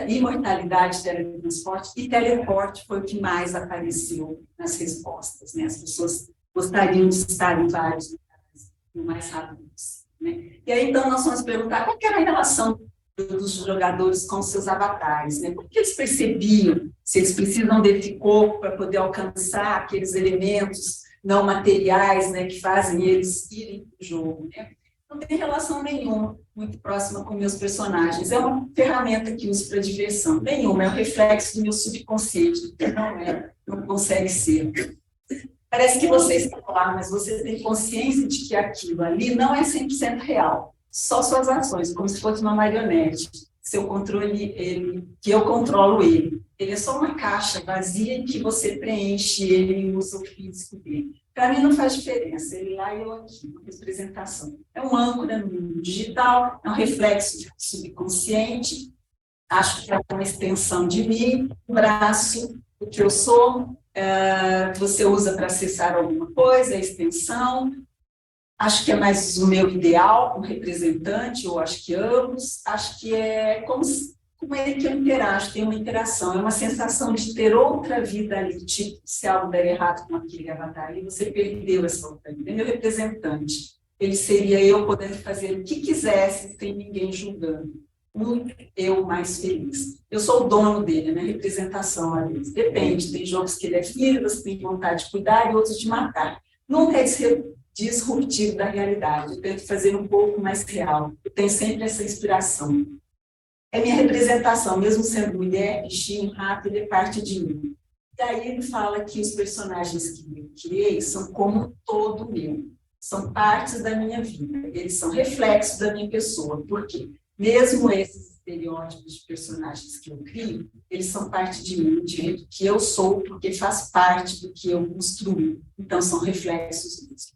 imortalidade, teletransporte e teleporte foi o que mais apareceu nas respostas, né? As pessoas gostariam de estar em vários lugares o mais rápido possível, né? E aí, então, nós vamos perguntar qual que era a relação dos jogadores com seus avatares, né? Por que eles percebiam se eles precisam desse corpo para poder alcançar aqueles elementos não materiais, né, que fazem eles irem para o jogo, né? Não tem relação nenhuma muito próxima com meus personagens. É uma ferramenta que uso para diversão. Nenhuma, é um reflexo do meu subconsciente, que não consegue ser. Parece que você está lá, mas você tem consciência de que aquilo ali não é 100% real. Só suas ações, como se fosse uma marionete. Seu controle, que eu controlo ele. Ele é só uma caixa vazia que você preenche ele e usa o físico dele. Para mim não faz diferença, ele lá e eu aqui, uma representação. É um âncora no mundo digital, é um reflexo do subconsciente, acho que é uma extensão de mim, um braço, o que eu sou, você usa para acessar alguma coisa, a extensão, acho que é mais o meu ideal, um representante, ou acho que ambos, acho que é como é que eu interajo, tem uma interação, é uma sensação de ter outra vida ali, tipo, se algo der errado com aquele avatar ali, você perdeu essa outra vida, é meu representante, ele seria eu podendo fazer o que quisesse, sem ninguém julgando, muito eu mais feliz. Eu sou o dono dele, né? Representação ali, depende, tem jogos que ele é filho, você tem vontade de cuidar e outros de matar. Nunca é disruptivo da realidade, eu tento fazer um pouco mais real, eu tenho sempre essa inspiração. É minha representação, mesmo sendo mulher, bichinho, rato, ele é parte de mim. E aí ele fala que os personagens que eu criei são como todo meu, são partes da minha vida, eles são reflexos da minha pessoa, porque mesmo esses estereótipos de personagens que eu crio, eles são parte de mim, de jeito que eu sou, porque faz parte do que eu construí, então são reflexos disso.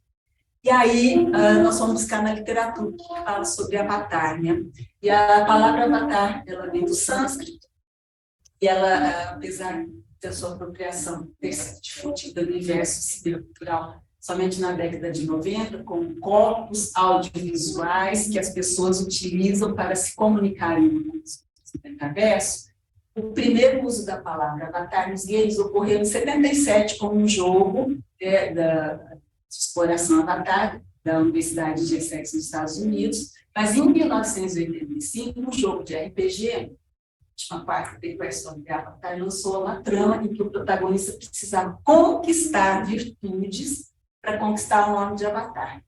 E aí, nós vamos buscar na literatura que fala sobre avatar, né? E a palavra avatar, ela vem do sânscrito, e ela, apesar da sua apropriação ter se difundido no universo cibercultural somente na década de 90, com corpos audiovisuais que as pessoas utilizam para se comunicarem no metaverso, o primeiro uso da palavra avatar nos games ocorreu em 77, como um jogo de exploração avatar da Universidade de Essex, nos Estados Unidos, mas em 1985, um jogo de RPG, uma parte da questão de Avatar, lançou uma trama em que o protagonista precisava conquistar virtudes para conquistar o nome de Avatar.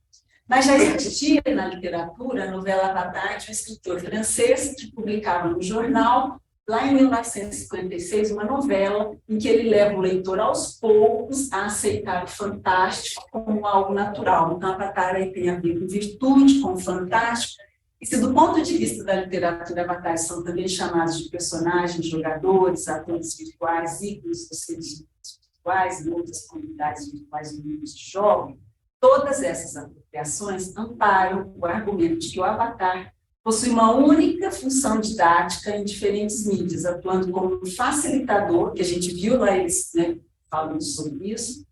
Mas já existia na literatura a novela Avatar de um escritor francês que publicava no jornal, lá em 1956, uma novela em que ele leva o leitor aos poucos a aceitar o fantástico como algo natural. Então, Avatar aí tem a ver com virtude, com fantástico. E se do ponto de vista da literatura, avatares são também chamados de personagens, jogadores, atores virtuais, ícones dos seres virtuais e outras comunidades virtuais no mundo de jogos, todas essas apropriações amparam o argumento de que o avatar possui uma única função didática em diferentes mídias, atuando como um facilitador, que a gente viu lá eles, né, falando sobre isso,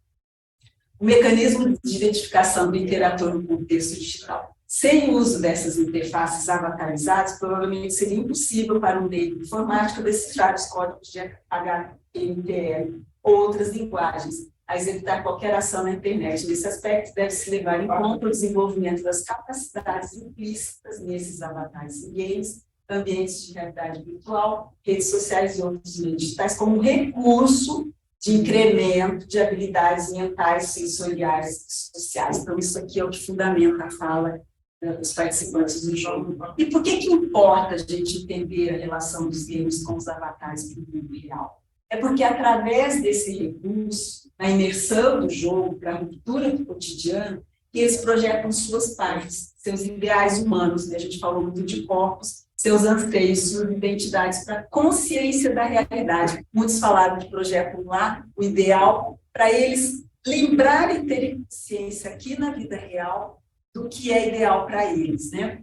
o mecanismo de identificação do interator no contexto digital. Sem o uso dessas interfaces avatarizadas, provavelmente seria impossível para um leigo informático decifrar os códigos de HTML ou outras linguagens, a executar qualquer ação na internet. Nesse aspecto, deve-se levar em conta o desenvolvimento das capacidades implícitas nesses avatares em games, ambientes de realidade virtual, redes sociais e outros meios digitais, como recurso de incremento de habilidades mentais, sensoriais e sociais. Então, isso aqui é o que fundamenta a fala dos participantes do jogo. E por que importa a gente entender a relação dos games com os avatares para o mundo real? É porque, através desse recurso, a imersão do jogo para a ruptura do cotidiano, que eles projetam suas partes, seus ideais humanos, né? A gente falou muito de corpos, seus anseios, suas identidades para a consciência da realidade. Muitos falaram que projetam lá o ideal para eles lembrarem, terem consciência aqui na vida real do que é ideal para eles, né?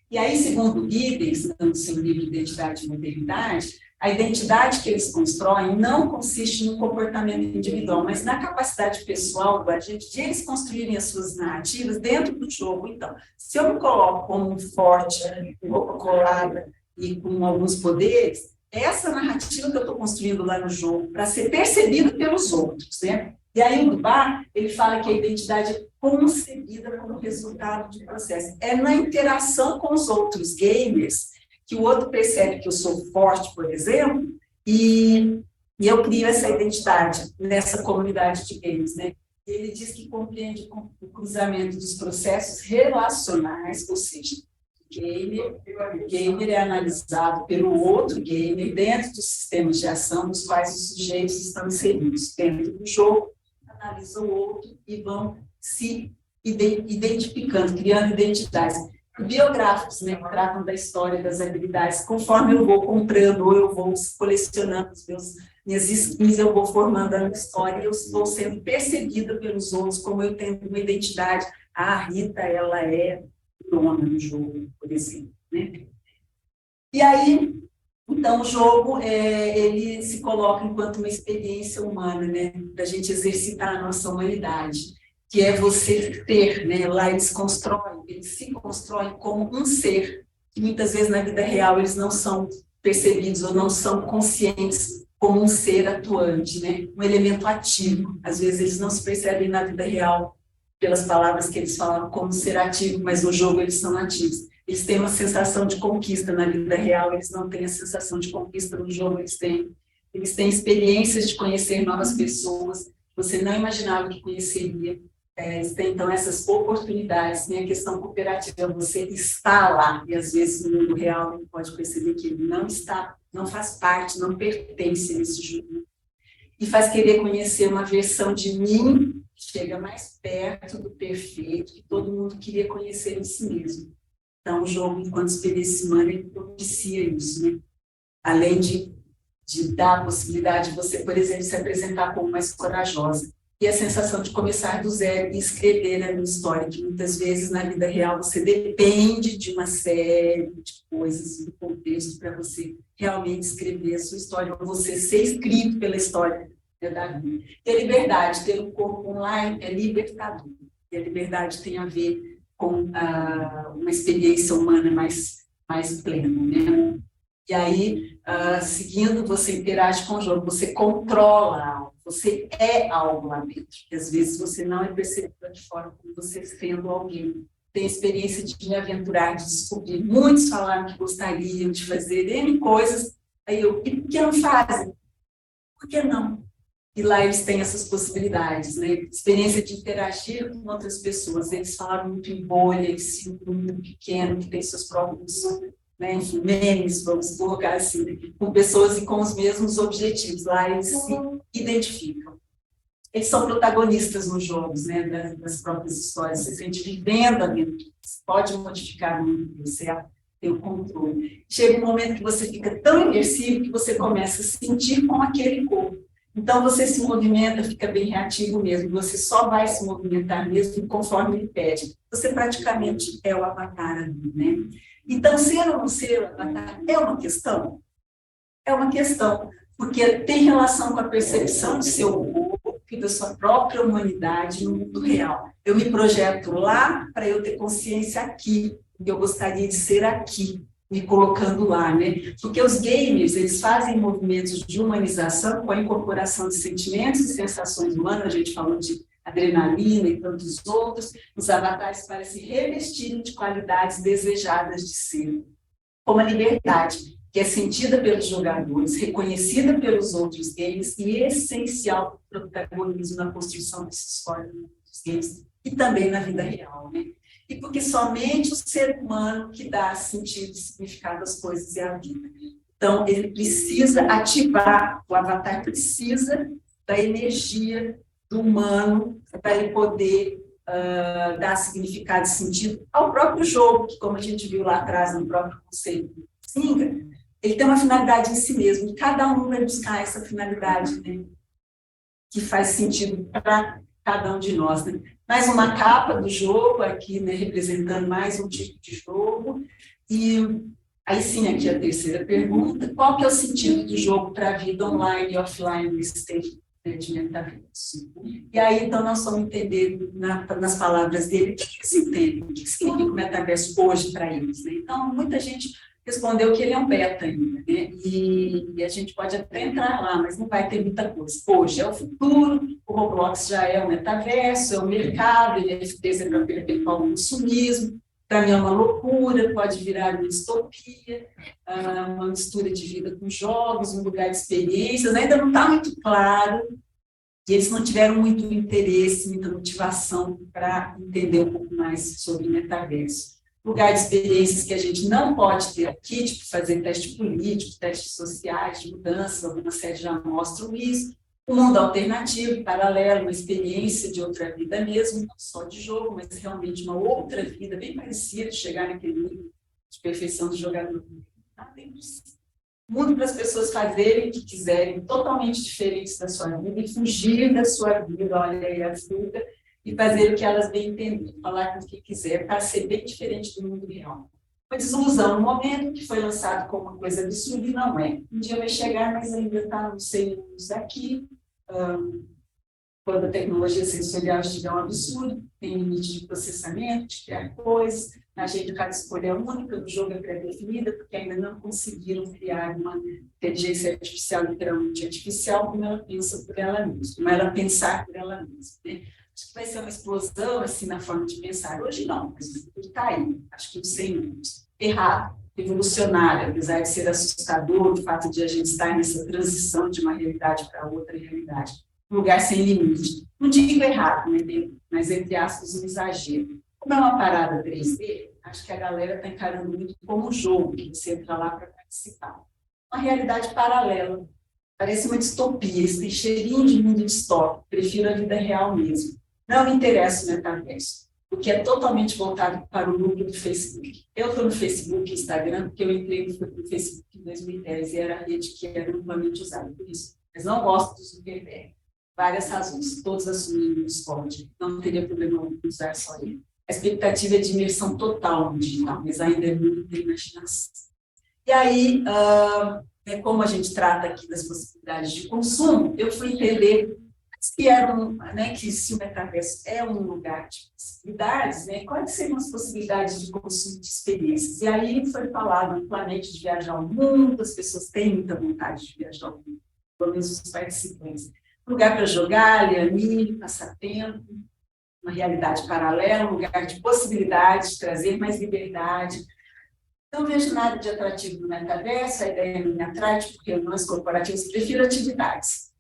E aí, segundo Giddens, no seu livro Identidade e Modernidade, a identidade que eles constroem não consiste no comportamento individual, mas na capacidade pessoal do agente de eles construírem as suas narrativas dentro do jogo. Então, se eu me coloco como um forte, com roupa colada e com alguns poderes, essa narrativa que eu estou construindo lá no jogo, para ser percebida pelos outros, né? E aí o Dubar, ele fala que a identidade é concebida como resultado de processo. É na interação com os outros gamers que o outro percebe que eu sou forte, por exemplo, e eu crio essa identidade nessa comunidade de games, né? Ele diz que compreende o cruzamento dos processos relacionais, ou seja, o gamer é analisado pelo outro gamer dentro dos sistemas de ação nos quais os sujeitos estão inseridos. Dentro do jogo, analisam o outro e vão se identificando, criando identidades. Biográficos, né, que tratam da história, das habilidades. Conforme eu vou comprando ou eu vou colecionando minhas skins, eu vou formando a minha história e eu estou sendo percebida pelos outros como eu tenho uma identidade. A Rita, ela é dona do jogo, por exemplo, né? E aí, então, o jogo, ele se coloca enquanto uma experiência humana, né, da gente exercitar a nossa humanidade, que é você ser, né? Lá eles se constroem como um ser, que muitas vezes na vida real eles não são percebidos ou não são conscientes como um ser atuante, né? Um elemento ativo. Às vezes eles não se percebem na vida real pelas palavras que eles falam como ser ativo, mas no jogo eles são ativos. Eles têm uma sensação de conquista na vida real, eles não têm a sensação de conquista no jogo, eles têm experiências de conhecer novas pessoas, você não imaginava que conheceria. Tem, então, essas oportunidades, né? A questão cooperativa, você está lá, e às vezes no mundo real ele pode perceber que ele não está, não faz parte, não pertence a esse jogo. E faz querer conhecer uma versão de mim que chega mais perto do perfeito, que todo mundo queria conhecer em si mesmo. Então, o jogo, enquanto experiência humana, ele propicia isso, né? Além de dar a possibilidade de você, por exemplo, se apresentar como mais corajosa. E a sensação de começar do zero e escrever a minha história, que muitas vezes na vida real você depende de uma série de coisas, do contexto, para você realmente escrever a sua história, ou você ser escrito pela história da vida. Ter liberdade, ter um corpo online é libertador. E a liberdade tem a ver com uma experiência humana mais plena, né? E aí, seguindo, você interage com o jogo, você controla algo, você é algo lá dentro. E às vezes você não é percebido de fora como você sendo alguém. Tem experiência de me aventurar, de descobrir. Muitos falaram que gostariam de fazer N coisas. Aí e por que não fazem? Por que não? E lá eles têm essas possibilidades, né? Experiência de interagir com outras pessoas. Eles falaram muito em bolha, esse grupo pequeno que tem seus próprios, né, enfim, memes, vamos colocar assim, com pessoas e com os mesmos objetivos. Lá eles se identificam. Eles são protagonistas nos jogos, né, das próprias histórias. Você sente vivendo a vida, você pode modificar o mundo, você tem o controle. Chega um momento que você fica tão imersivo que você começa a sentir com aquele corpo. Então, você se movimenta, fica bem reativo mesmo, você só vai se movimentar mesmo conforme ele pede. Você praticamente é o avatar ali, né? Então, ser ou não ser avatar é uma questão? É uma questão, porque tem relação com a percepção de seu corpo e da sua própria humanidade no mundo real. Eu me projeto lá para eu ter consciência aqui, e eu gostaria de ser aqui, me colocando lá, né? Porque os gamers, eles fazem movimentos de humanização com a incorporação de sentimentos e sensações humanas, a gente falou de adrenalina e tantos outros, os avatares para se revestirem de qualidades desejadas de ser, como a liberdade, que é sentida pelos jogadores, reconhecida pelos outros games e essencial para o protagonismo na construção dessa história dos games e também na vida real, né? E porque somente o ser humano que dá sentido e significado às coisas é a vida. Então, ele precisa ativar, o avatar precisa da energia do humano para ele poder dar significado e sentido ao próprio jogo, que, como a gente viu lá atrás no próprio conceito do Singer, ele tem uma finalidade em si mesmo, e cada um vai buscar essa finalidade, né, que faz sentido para cada um de nós, né? Mais uma capa do jogo aqui, né, representando mais um tipo de jogo. E aí sim, aqui a terceira pergunta: qual que é o sentido do jogo para a vida online e offline nesse tempo de metaverso? E aí, então, nós vamos entender nas palavras dele o que eles entendem, o que significa o metaverso hoje para eles, né? Então, muita gente respondeu que ele é um beta ainda, né? E a gente pode até entrar lá, mas não vai ter muita coisa. Hoje é o futuro, o Roblox já é o metaverso, é o mercado, NFTs é para perpetuar o consumismo, para mim é uma loucura, pode virar uma distopia, uma mistura de vida com jogos, um lugar de experiências, ainda não está muito claro, e eles não tiveram muito interesse, muita motivação para entender um pouco mais sobre o metaverso. Lugar de experiências que a gente não pode ter aqui, tipo fazer teste político, testes sociais, de mudança, alguma série já mostram isso. Um mundo alternativo, paralelo, uma experiência de outra vida mesmo, não só de jogo, mas realmente uma outra vida bem parecida, de chegar naquele nível de perfeição do jogador. Mundo para as pessoas fazerem o que quiserem, totalmente diferentes da sua vida, e fugir da sua vida, olha aí a fuga, e fazer o que elas bem entenderem, falar com o que quiser, para ser bem diferente do mundo real. Uma desilusão no momento, que foi lançado como uma coisa absurda, e não é. Um dia vai chegar, mas ainda está, não sei, aqui, quando a tecnologia sensorial estiver um absurdo, tem limite de processamento, de criar coisas, a gente, cada escolha é única, o jogo é pré-definida, porque ainda não conseguiram criar uma inteligência artificial, literalmente artificial, como ela pensa por ela mesma, como ela pensar por ela mesma, né? Acho que vai ser uma explosão, assim, na forma de pensar. Hoje não, mas o futuro está aí. Acho que 100 anos. Errado, revolucionário, apesar de ser assustador o fato de a gente estar nessa transição de uma realidade para outra realidade. Um lugar sem limite. Não digo errado, né, mas, entre aspas, um exagero. Como é uma parada 3D, acho que a galera está encarando muito como um jogo, que você entra lá para participar. Uma realidade paralela. Parece uma distopia, esse cheirinho de mundo distópico. Prefiro a vida real mesmo. Não me interessa o metaverso, porque é totalmente voltado para o núcleo do Facebook. Eu estou no Facebook e Instagram, porque eu entrei no Facebook em 2010 e era a rede que era amplamente usada por isso. Mas não gosto do Zuckerberg. Várias razões, todos assumindo o Discord. Não teria problema em usar só ele. A expectativa é de imersão total no digital, mas ainda é muita imaginação. E aí, como a gente trata aqui das possibilidades de consumo, eu fui entender que se o metaverso é um lugar de possibilidades, né, quais seriam as possibilidades de consumo de experiências? E aí foi falado amplamente de viajar ao mundo, as pessoas têm muita vontade de viajar ao mundo, pelo menos os participantes. Lugar para jogar, ler anime, passar tempo, uma realidade paralela, um lugar de possibilidades, de trazer mais liberdade. Não vejo nada de atrativo no metaverso, a ideia não me atrai, porque nós corporativos prefiro atividades.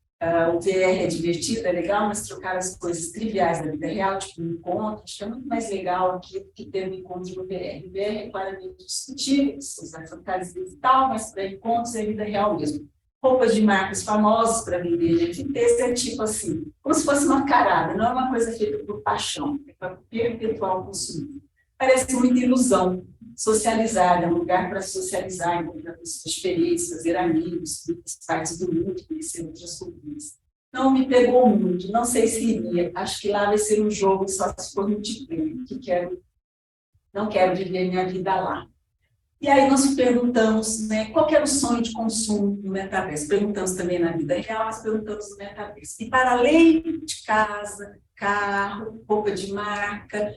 O VR é divertido, é legal, mas trocar as coisas triviais da vida real, tipo um encontro, acho que é muito mais legal que ter um encontro no VR. O VR é claramente discutível, usar fantasias e tal, mas para encontros é vida real mesmo. Roupas de marcas famosas para vender NFTs é tipo assim, como se fosse uma carada, não é uma coisa feita por paixão, é para perpetuar o consumo. Parece muita ilusão. Socializar, é um lugar para socializar, encontrar pessoas diferentes, fazer amigos, muitas partes do mundo, conhecer outras culturas. Não me pegou muito, não sei se iria, acho que lá vai ser um jogo só se for multiplayer, não quero viver minha vida lá. E aí nós perguntamos, né, qual que era o sonho de consumo no metaverso. Perguntamos também na vida real, mas perguntamos no metaverso. E para além de casa, carro, roupa de marca,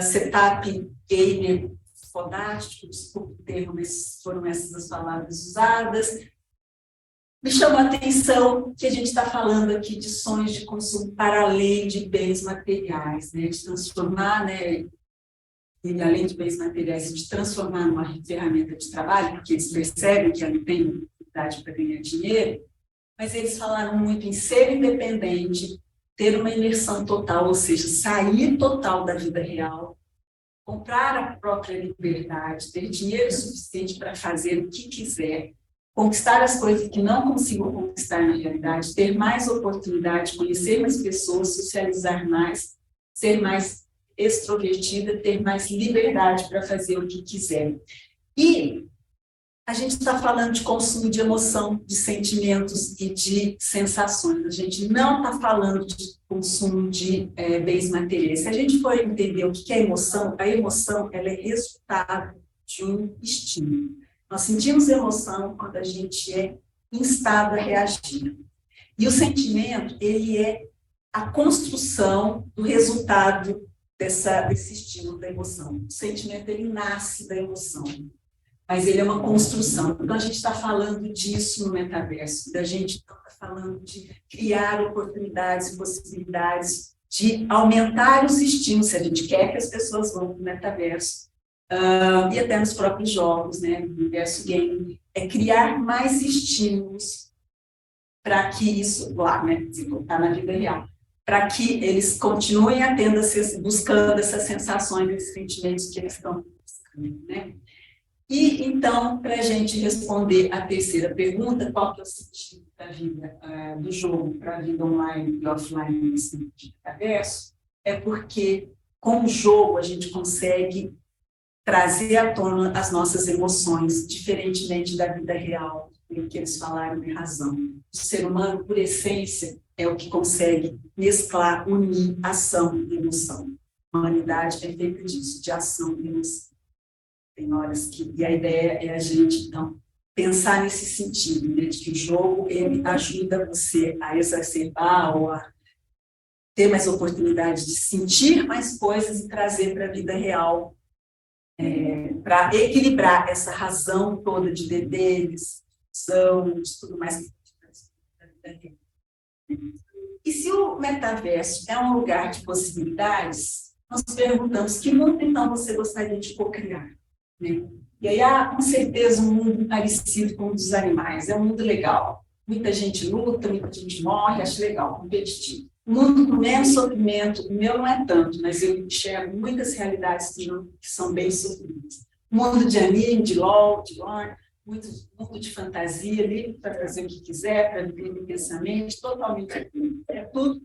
setup gamer fodástico, desculpe o termo, mas foram essas as palavras usadas. Me chamou a atenção que a gente está falando aqui de sonhos de consumo para além de bens materiais, né, de transformar, né, e além de bens materiais, de transformar numa ferramenta de trabalho, porque eles percebem que ela tem dificuldade para ganhar dinheiro, mas eles falaram muito em ser independente, ter uma imersão total, ou seja, sair total da vida real, comprar a própria liberdade, ter dinheiro suficiente para fazer o que quiser, conquistar as coisas que não consigo conquistar na realidade, ter mais oportunidade, conhecer mais pessoas, socializar mais, ser mais extrovertida, ter mais liberdade para fazer o que quiser. E a gente está falando de consumo de emoção, de sentimentos e de sensações. A gente não está falando de consumo de bens materiais. Se a gente for entender o que é emoção, a emoção ela é resultado de um estímulo. Nós sentimos emoção quando a gente é instado a reagir. E o sentimento, ele é a construção do resultado desse estímulo da emoção. O sentimento, ele nasce da emoção, mas ele é uma construção. Então, a gente está falando disso no metaverso, da gente está falando de criar oportunidades e possibilidades de aumentar os estímulos, se a gente quer que as pessoas vão para o metaverso, e até nos próprios jogos, né, no universo game, é criar mais estímulos para que isso, lá, né, se voltar na vida real, para que eles continuem buscando essas sensações, esses sentimentos que eles estão buscando, né? E, então, para a gente responder a terceira pergunta, qual que é o sentido da vida, do jogo para a vida online e offline nesse metaverso, é porque, com o jogo, a gente consegue trazer à tona as nossas emoções, diferentemente da vida real, pelo que eles falaram de razão. O ser humano, por essência, é o que consegue mesclar, unir ação e emoção. A humanidade é feita disso, de ação e emoção. Tem horas que... E a ideia é a gente, então, pensar nesse sentido, né, de que o jogo, ele ajuda você a exacerbar ou a ter mais oportunidade de sentir mais coisas e trazer para a vida real, para equilibrar essa razão toda de deveres, de tudo mais. E se o metaverso é um lugar de possibilidades, nós perguntamos que mundo, então, você gostaria de co-criar? Né? E aí, com certeza, um mundo parecido com o dos animais. É um mundo legal. Muita gente luta, muita gente morre, acho legal, competitivo. Um mundo com menos sofrimento, o meu não é tanto, mas eu enxergo muitas realidades que são bem sofridas. Mundo de anime, de LOL, de lore, mundo de fantasia, livre para fazer o que quiser, para viver intensamente, totalmente. Tudo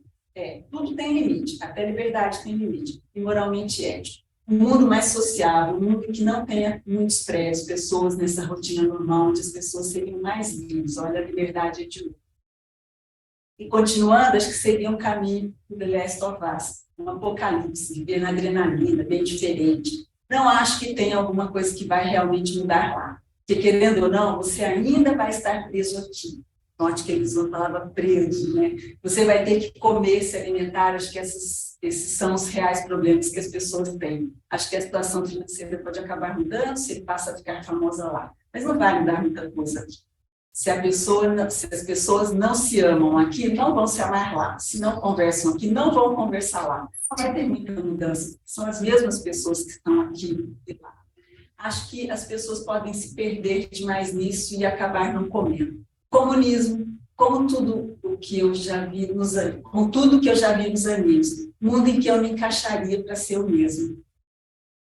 tem limite, até a liberdade tem limite, e moralmente ético. Um mundo mais sociável, um mundo que não tenha muitos prédios, pessoas nessa rotina normal, onde as pessoas seriam mais livres. Olha, a liberdade é de um. E continuando, acho que seria um caminho do The Last of Us, um apocalipse, viver na adrenalina, bem diferente. Não acho que tenha alguma coisa que vai realmente mudar lá. Porque, querendo ou não, você ainda vai estar preso aqui. Note que eles usam a palavra preso, né? Você vai ter que comer, se alimentar. Acho que esses são os reais problemas que as pessoas têm. Acho que a situação financeira pode acabar mudando se ele passa a ficar famosa lá. Mas não vai mudar muita coisa aqui. Se as pessoas não se amam aqui, não vão se amar lá. Se não conversam aqui, não vão conversar lá. Não vai ter muita mudança. São as mesmas pessoas que estão aqui e lá. Acho que as pessoas podem se perder demais nisso e acabar não comendo. Comunismo, como tudo o que eu já vi nos animes, mundo em que eu me encaixaria para ser o mesmo.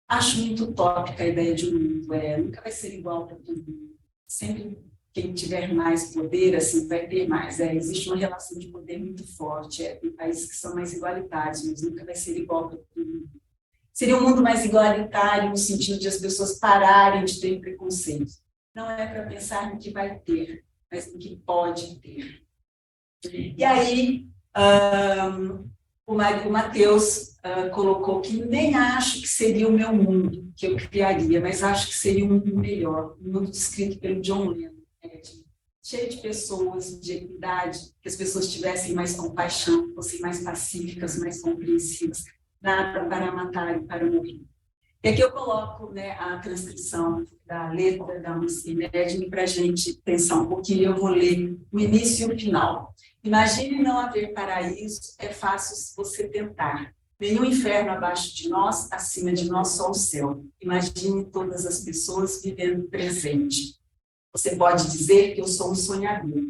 Acho muito utópica a ideia de um mundo, nunca vai ser igual para todo mundo. Sempre quem tiver mais poder, assim, vai ter mais. Existe uma relação de poder muito forte. Tem países que são mais igualitários, mas nunca vai ser igual para todo mundo. Seria um mundo mais igualitário no sentido de as pessoas pararem de ter preconceito. Não é para pensar no que vai ter, mas no que pode ter. E aí, o Matheus colocou que nem acho que seria o meu mundo que eu criaria, mas acho que seria um mundo melhor, um mundo descrito pelo John Lennon, né, cheio de pessoas, de equidade, que as pessoas tivessem mais compaixão, fossem mais pacíficas, mais compreensivas, nada para matar e para morrer. E aqui eu coloco, né, a transcrição da letra da música Imagine para a gente pensar um pouquinho. Eu vou ler o início e o final. Imagine não haver paraíso, é fácil se você tentar. Nenhum inferno abaixo de nós, acima de nós só o céu. Imagine todas as pessoas vivendo presente. Você pode dizer que eu sou um sonhador,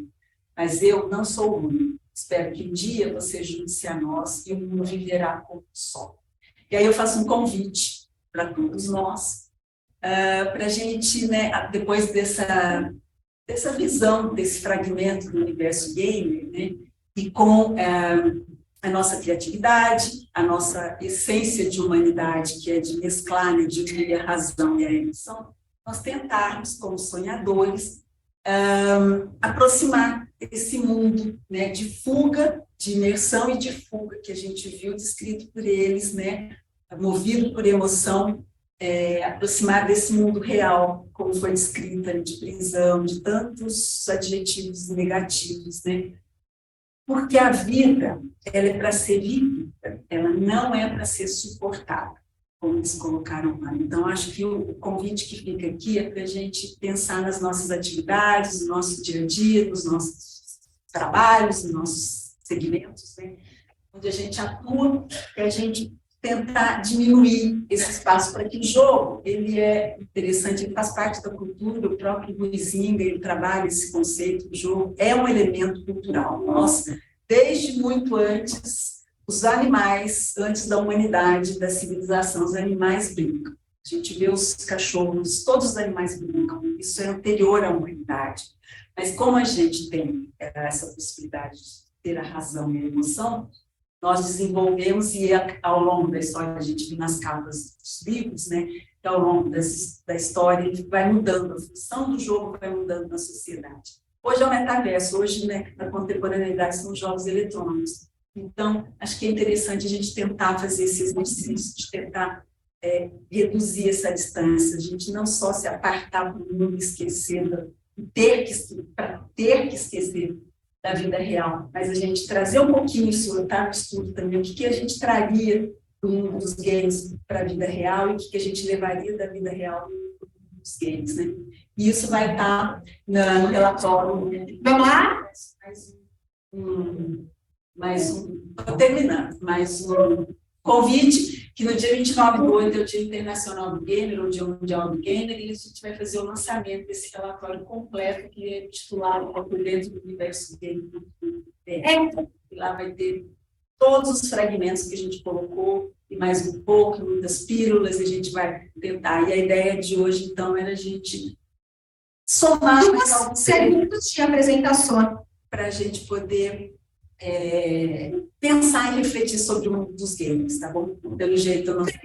mas eu não sou o único. Espero que um dia você junte-se a nós e o mundo viverá como o sol. E aí eu faço um convite para todos nós, para a gente, né, depois dessa visão, desse fragmento do universo gamer, né, e com a nossa criatividade, a nossa essência de humanidade, que é de mesclar, né, de unir a razão e a emoção, nós tentarmos, como sonhadores, aproximar esse mundo, né, de fuga, de imersão e de fuga que a gente viu descrito por eles, né, movido por emoção, aproximar desse mundo real, como foi descrita, de prisão, de tantos adjetivos negativos, né? Porque a vida, ela é para ser vivida, ela não é para ser suportada, como eles colocaram lá. Então, acho que o convite que fica aqui é para a gente pensar nas nossas atividades, no nosso dia a dia, nos nossos trabalhos, nos nossos segmentos, né? Onde a gente atua, e a gente tentar diminuir esse espaço para que o jogo, ele é interessante, ele faz parte da cultura, o próprio Huizinga, ele trabalha esse conceito, o jogo é um elemento cultural. Nós, desde muito antes, os animais, antes da humanidade, da civilização, os animais brincam. A gente vê os cachorros, todos os animais brincam, isso é anterior à humanidade. Mas como a gente tem essa possibilidade de ter a razão e a emoção, nós desenvolvemos, e ao longo da história, a gente viu nas capas dos livros, né, que ao longo da história ele vai mudando, a função do jogo vai mudando na sociedade. Hoje é o metaverso, hoje, né, na contemporaneidade são os jogos eletrônicos. Então, acho que é interessante a gente tentar fazer esse exercício, de tentar reduzir essa distância, a gente não só se apartar do mundo, esquecer, ter que esquecer da vida real, mas a gente trazer um pouquinho isso, tá, no estudo também, o que a gente traria do mundo dos games para a vida real e o que a gente levaria da vida real dos games, né? E isso vai estar no relatório. Vamos lá? Vou terminando, mais um convite, que no dia 29/8 é o Dia Internacional do Gamer, ou Dia Mundial do Gamer, e a gente vai fazer o lançamento desse relatório completo, que é titulado Por Dentro do Universo Gamer. E lá vai ter todos os fragmentos que a gente colocou, e mais um pouco, muitas pílulas, a gente vai tentar. E a ideia de hoje, então, era a gente somar alguns segundos de apresentação para a gente poder pensar e refletir sobre o mundo dos games, tá bom? Pelo jeito eu não sei.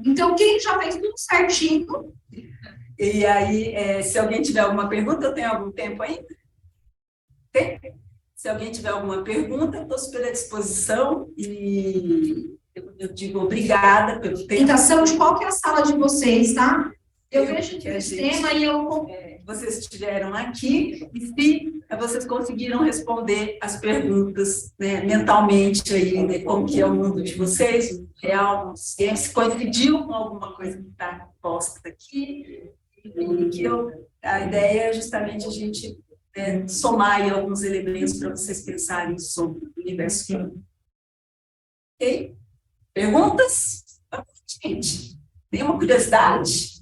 Então, quem já fez tudo certinho? E aí, se alguém tiver alguma pergunta, eu tenho algum tempo ainda? Tem? Se alguém tiver alguma pergunta, estou super à disposição e eu digo obrigada pelo tempo. Apresentação de qual que é a sala de vocês, tá? Eu vejo que o sistema e eu... vocês estiveram aqui e se vocês conseguiram responder as perguntas, né, mentalmente aí, né, como que é o mundo de vocês, o real, se coincidiu com alguma coisa que está posta aqui, e que a ideia é justamente a gente somar aí alguns elementos para vocês pensarem sobre o universo que ok? Perguntas? Gente, nenhuma curiosidade?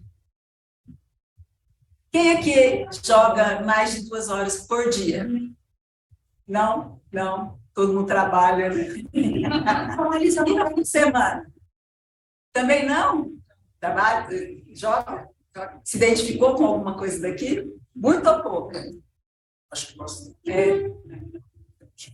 Quem aqui joga mais de 2 horas por dia? Não? Não. Todo mundo trabalha, né? E por semana? Também não? Trabalha? Joga? Se identificou com alguma coisa daqui? Muito ou pouco? Acho que posso.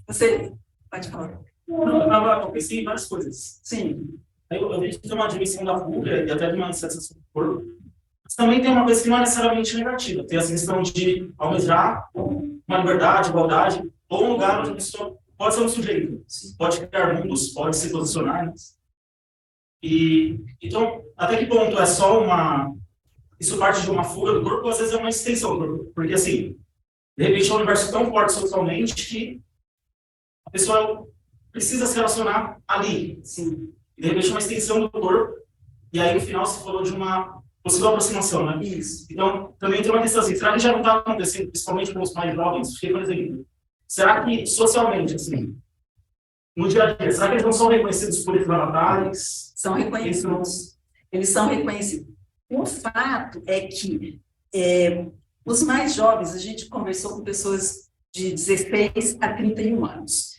Você pode falar. Não, eu pensei em várias coisas. Sim. Eu vejo que tem uma dimensão da fuga e até de uma sensação do corpo. Mas também tem uma coisa que não é necessariamente negativa. Tem essa questão de almejar uma liberdade, igualdade, ou um lugar onde a pessoa pode ser um sujeito, pode criar mundos, pode se posicionar. E, então, até que ponto é só isso parte de uma fuga do corpo, ou às vezes é uma extensão do corpo? Porque, assim, de repente é um universo tão forte socialmente que a pessoa precisa se relacionar ali. Sim. E, de repente, é uma extensão do corpo, e aí, no final, você falou de uma possível aproximação, né? Isso. Então, também tem uma questão assim, será que já não está acontecendo, principalmente com os mais jovens? Porque, por exemplo, será que socialmente, assim, no dia a dia, será que eles não são reconhecidos por esses avatares? São reconhecidos. Eles são reconhecidos. O fato é que os mais jovens, a gente conversou com pessoas de 16 a 31 anos.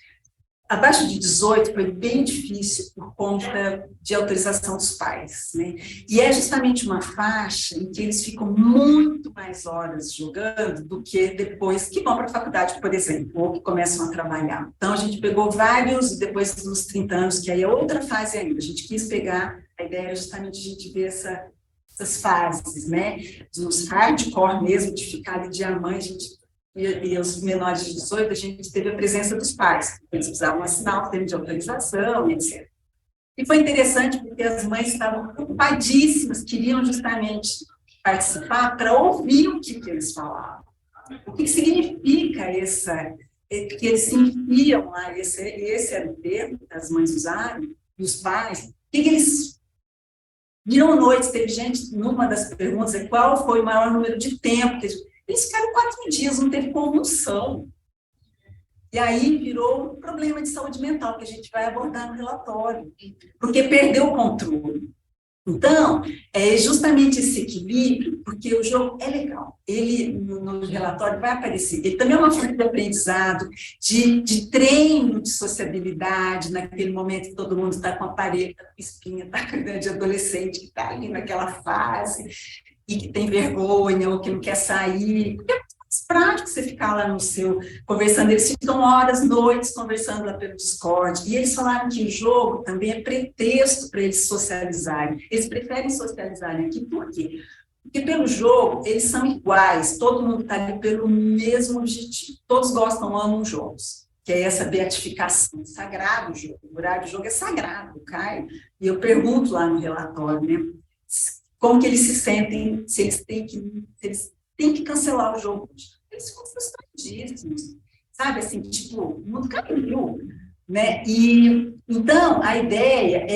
Abaixo de 18 foi bem difícil por conta de autorização dos pais, né? E é justamente uma faixa em que eles ficam muito mais horas jogando do que depois que vão para a faculdade, por exemplo, ou que começam a trabalhar. Então, a gente pegou vários, depois dos 30 anos, que aí é outra fase ainda. A gente quis pegar, a ideia era justamente a gente ver essas fases, né? Dos hardcore mesmo, de ficar ali dia mãe, a gente... E os menores de 18, a gente teve a presença dos pais. Eles precisavam assinar o termo de autorização, etc. E foi interessante porque as mães estavam preocupadíssimas, queriam justamente participar para ouvir o que eles falavam. O que significa que eles se enfiam lá, esse era o termo que as mães usaram, e os pais, o que eles viram noites, teve gente, numa das perguntas, qual foi o maior número de tempo que eles ficaram 4 dias, não teve convulsão. E aí virou um problema de saúde mental, que a gente vai abordar no relatório, porque perdeu o controle. Então, é justamente esse equilíbrio, porque o jogo é legal. Ele, no relatório, vai aparecer. Ele também é uma forma de aprendizado, de treino de sociabilidade, naquele momento que todo mundo está com aparelho, está com espinha, está cuidando de adolescente, que está ali naquela fase, e que tem vergonha, ou que não quer sair, porque é mais prático você ficar lá no seu, conversando, eles ficam horas, noites, conversando lá pelo Discord, e eles falaram que o jogo também é pretexto para eles socializarem, eles preferem socializarem aqui, por quê? Porque pelo jogo, eles são iguais, todo mundo está ali pelo mesmo objetivo, todos gostam, amam jogos, que é essa beatificação, sagrado o jogo, o horário do jogo é sagrado, Caio, e eu pergunto lá no relatório, né, como que eles se sentem, se eles têm que cancelar o jogo. Eles ficam frustradíssimos, sabe, assim, tipo, o mundo caiu, né, e, então, a ideia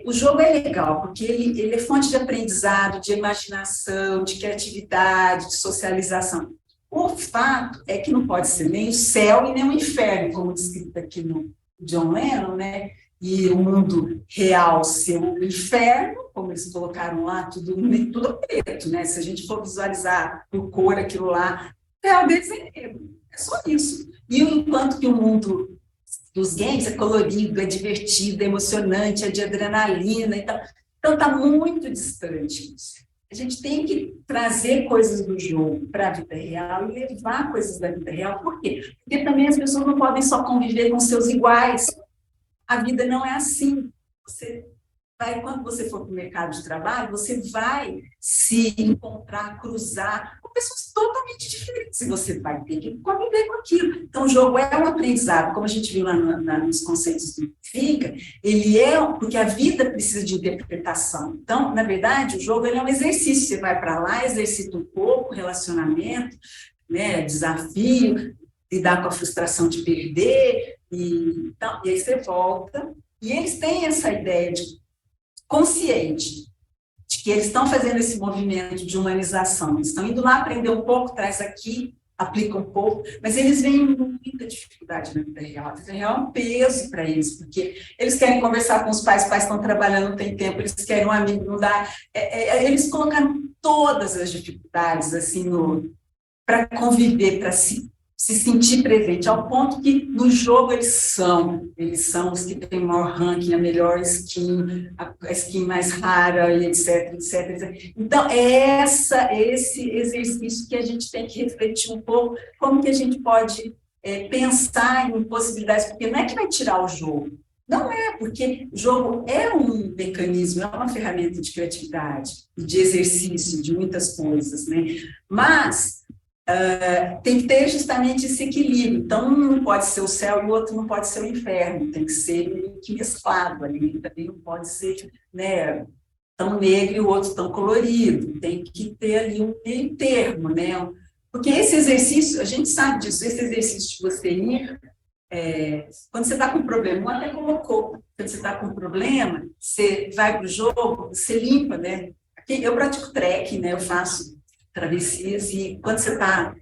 o jogo é legal, porque ele é fonte de aprendizado, de imaginação, de criatividade, de socialização. O fato é que não pode ser nem o céu e nem o inferno, como descrito aqui no John Lennon, né, e o mundo real ser um inferno, como eles colocaram lá, tudo preto, né? Se a gente for visualizar por cor aquilo lá, o real deles é negro, é só isso. E enquanto que o mundo dos games é colorido, é divertido, é emocionante, é de adrenalina, então está muito distante isso. A gente tem que trazer coisas do jogo para a vida real e levar coisas da vida real. Por quê? Porque também as pessoas não podem só conviver com seus iguais. A vida não é assim. Quando você for para o mercado de trabalho, você vai se encontrar, cruzar com pessoas totalmente diferentes. E você vai ter que conviver com aquilo. Então, o jogo é um aprendizado, como a gente viu lá nos conceitos do FICA, ele é, porque a vida precisa de interpretação. Então, na verdade, o jogo ele é um exercício. Você vai para lá, exercita um pouco, relacionamento, né, desafio, lidar com a frustração de perder, e aí você volta, e eles têm essa ideia consciente de que eles estão fazendo esse movimento de humanização, eles estão indo lá aprender um pouco, traz aqui, aplica um pouco, mas eles veem muita dificuldade na vida real. A vida real é um peso para eles, porque eles querem conversar com os pais estão trabalhando, não tem tempo, eles querem um amigo, não dá. Eles colocaram todas as dificuldades assim para conviver, para se sentir presente, ao ponto que no jogo eles são os que têm o maior ranking, a melhor skin, a skin mais rara, e etc, etc, etc. Então, é esse exercício que a gente tem que refletir um pouco, como que a gente pode pensar em possibilidades, porque não é que vai tirar o jogo, não é, porque o jogo é um mecanismo, é uma ferramenta de criatividade, de exercício, de muitas coisas, né? Mas tem que ter justamente esse equilíbrio. Então, um não pode ser o céu e o outro não pode ser o inferno, tem que ser meio que mesclado ali, também não pode ser, né, tão negro e o outro tão colorido, tem que ter ali um meio termo, né? Porque esse exercício, a gente sabe disso, esse exercício de você ir, quando você está com problema, um até colocou, quando você está com problema, você vai para o jogo, você limpa, né? Eu pratico trekking, né? Eu faço travessias, e quando você está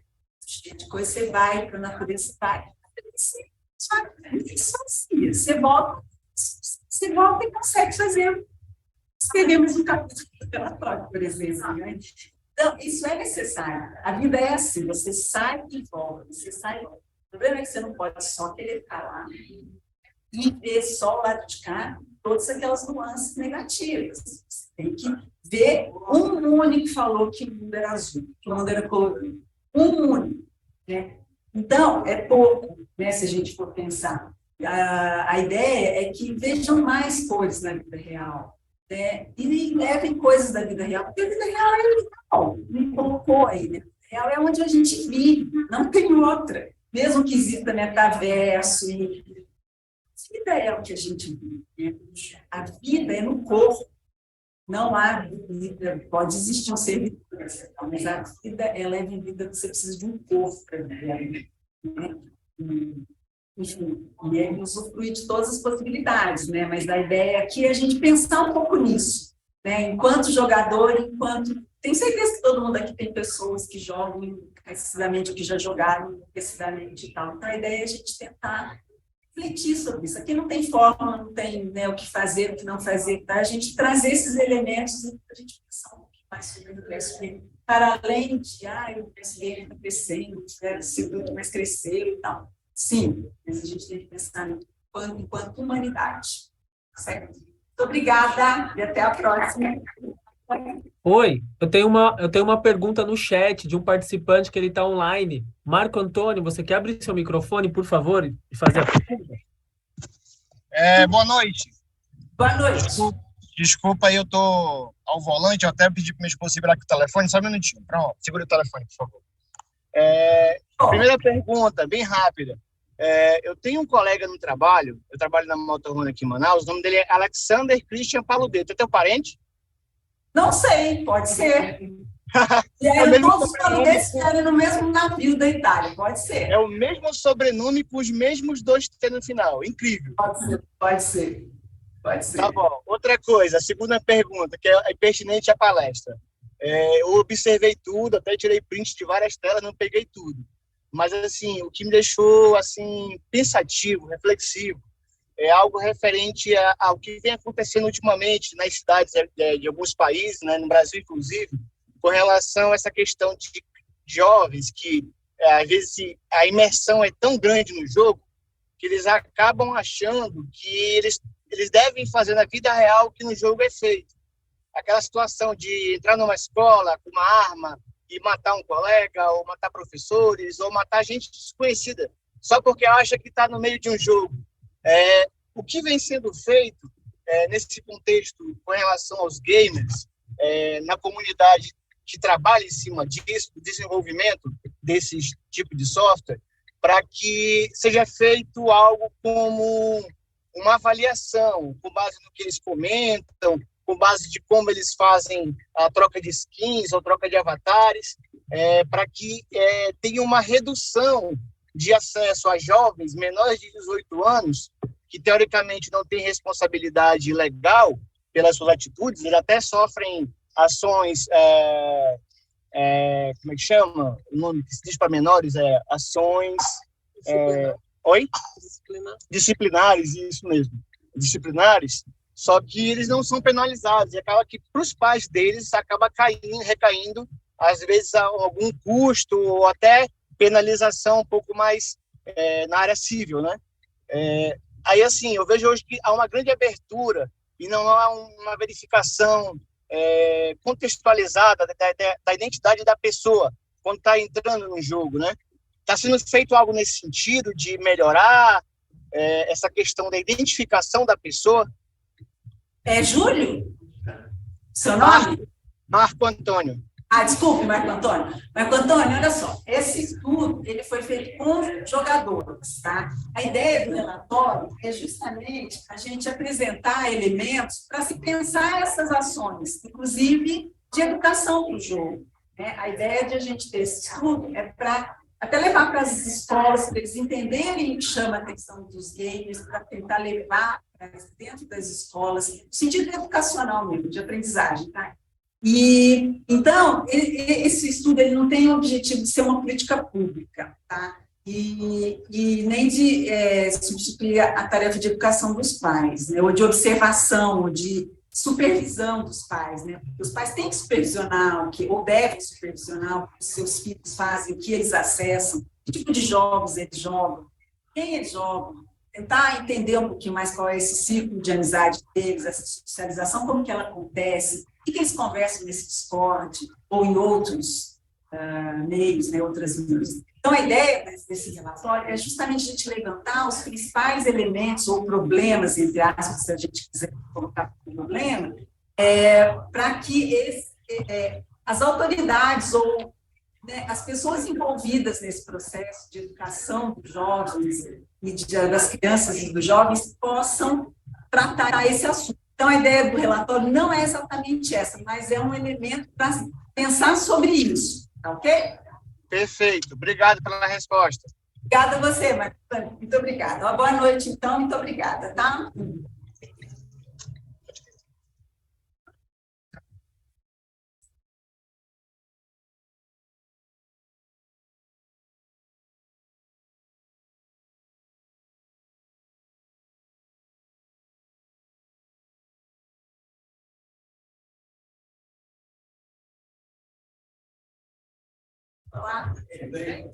cheio de coisa, você vai para a natureza, você vai, você volta e consegue fazer. Escrevemos um capítulo do relatório, por exemplo, né? Então, isso é necessário. A vida é assim, você sai e volta, você sai e volta. O problema é que você não pode só querer ficar lá e ver só o lado de cá, todas aquelas nuances negativas. Você tem que ver um único falou que o mundo era azul, que o mundo era colorido. Um único, né? Então, é pouco, né, se a gente for pensar. A ideia é que vejam mais coisas na vida real, né? E levem coisas da vida real, porque a vida real é legal, me colocou aí, né? A vida real é onde a gente vive, não tem outra. Mesmo que exista metaverso, a vida é o que a gente vive, né? A vida é no corpo. Não há vida, pode existir um ser vivente, mas a vida, ela é vivida, você precisa de um corpo para viver, né? Enfim, e aí usufruir de todas as possibilidades, né? Mas a ideia aqui é a gente pensar um pouco nisso, né? Enquanto jogador, enquanto... Tenho certeza que todo mundo aqui tem pessoas que jogam enlouquecidamente, ou que já jogaram enlouquecidamente e tal. Então, a ideia é a gente tentar refletir sobre isso. Aqui não tem fórmula, não tem, né, o que fazer, o que não fazer, tá? A gente trazer esses elementos e a gente pensar um pouquinho mais sobre o universo dele, para além de, o universo dele está crescendo, esse grupo mais crescer e tal. Sim, mas a gente tem que pensar enquanto humanidade, certo? Muito obrigada e até a próxima. Oi, eu tenho uma pergunta no chat de um participante que ele está online. Marco Antônio, você quer abrir seu microfone, por favor, e fazer a pergunta? Boa noite. Boa noite. Desculpa aí, eu tô ao volante, eu até pedi para minha esposa segurar aqui o telefone, só um minutinho. Pronto, segura o telefone, por favor. Primeira pergunta, bem rápida. Eu tenho um colega no trabalho, eu trabalho na Motorhome aqui em Manaus, o nome dele é Alexander Christian Paludeto. É teu parente? Não sei, pode ser. E aí, todos os paludetes ficaram no mesmo navio da Itália, pode ser. É o mesmo sobrenome com os mesmos dois T no final. Incrível. Pode ser. Tá bom. Outra coisa, a segunda pergunta, que é pertinente à palestra. Eu observei tudo, até tirei print de várias telas, não peguei tudo. Mas, assim, o que me deixou, assim, pensativo, reflexivo, é algo referente ao que vem acontecendo ultimamente nas cidades de alguns países, né, no Brasil, inclusive, com relação a essa questão de jovens que, às vezes, a imersão é tão grande no jogo que eles acabam achando que eles devem fazer na vida real o que no jogo é feito. Aquela situação de entrar numa escola com uma arma e matar um colega, ou matar professores, ou matar gente desconhecida, só porque acha que está no meio de um jogo. O que vem sendo feito nesse contexto com relação aos gamers, na comunidade que trabalha em cima disso, do desenvolvimento desse tipo de software, para que seja feito algo como uma avaliação, com base no que eles comentam, com base de como eles fazem a troca de skins ou troca de avatares, para que tenha uma redução de acesso a jovens menores de 18 anos, que teoricamente não têm responsabilidade legal pelas suas atitudes, eles até sofrem ações, como é que chama? O nome que se diz para menores é ações... Disciplinares, isso mesmo. Disciplinares, só que eles não são penalizados, e acaba que para os pais deles acaba recaindo, às vezes, algum custo ou até penalização um pouco mais na área civil, né? Aí, assim, eu vejo hoje que há uma grande abertura e não há uma verificação contextualizada da identidade da pessoa quando está entrando no jogo, né? Está sendo feito algo nesse sentido de melhorar essa questão da identificação da pessoa? Júlio? Seu nome? Marco Antônio. Desculpe, Marco Antônio. Marco Antônio, olha só, esse estudo ele foi feito com jogadores, tá? A ideia do relatório é justamente a gente apresentar elementos para se pensar essas ações, inclusive de educação para o jogo, né? A ideia de a gente ter esse estudo é para até levar para as escolas, para eles entenderem o que chama a atenção dos games, para tentar levar para dentro das escolas, no sentido educacional mesmo, de aprendizagem, tá? E, então, esse estudo ele não tem o objetivo de ser uma política pública, tá? E nem de substituir a tarefa de educação dos pais, né? Ou de observação, ou de supervisão dos pais, né? Porque os pais têm que supervisionar, ou devem supervisionar o que os seus filhos fazem, o que eles acessam, que tipo de jogos eles jogam, quem eles jogam, tentar entender um pouquinho mais qual é esse ciclo de amizade deles, essa socialização, como que ela acontece, o que eles conversam nesse Discord ou em outros meios, né, outras mídias. Então, a ideia desse relatório é justamente a gente levantar os principais elementos ou problemas, entre aspas, se a gente quiser colocar problema, para que as autoridades ou, né, as pessoas envolvidas nesse processo de educação dos jovens e das crianças e dos jovens possam tratar esse assunto. Então, a ideia do relatório não é exatamente essa, mas é um elemento para pensar sobre isso, tá ok? Perfeito. Obrigado pela resposta. Obrigada a você, Marcos. Muito obrigada. Uma boa noite, então. Muito obrigada, tá? Olá.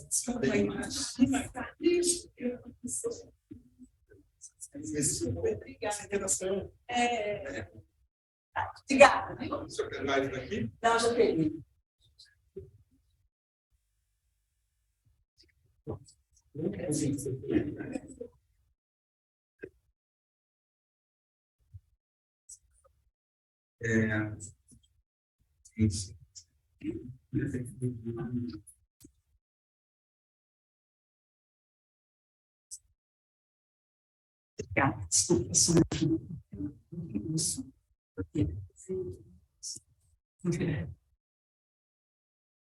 Desculpa aí. Obrigada. Obrigada. O senhor quer mais daqui? Não, já peguei. Isso. Obrigada. Desculpa, só um pouquinho.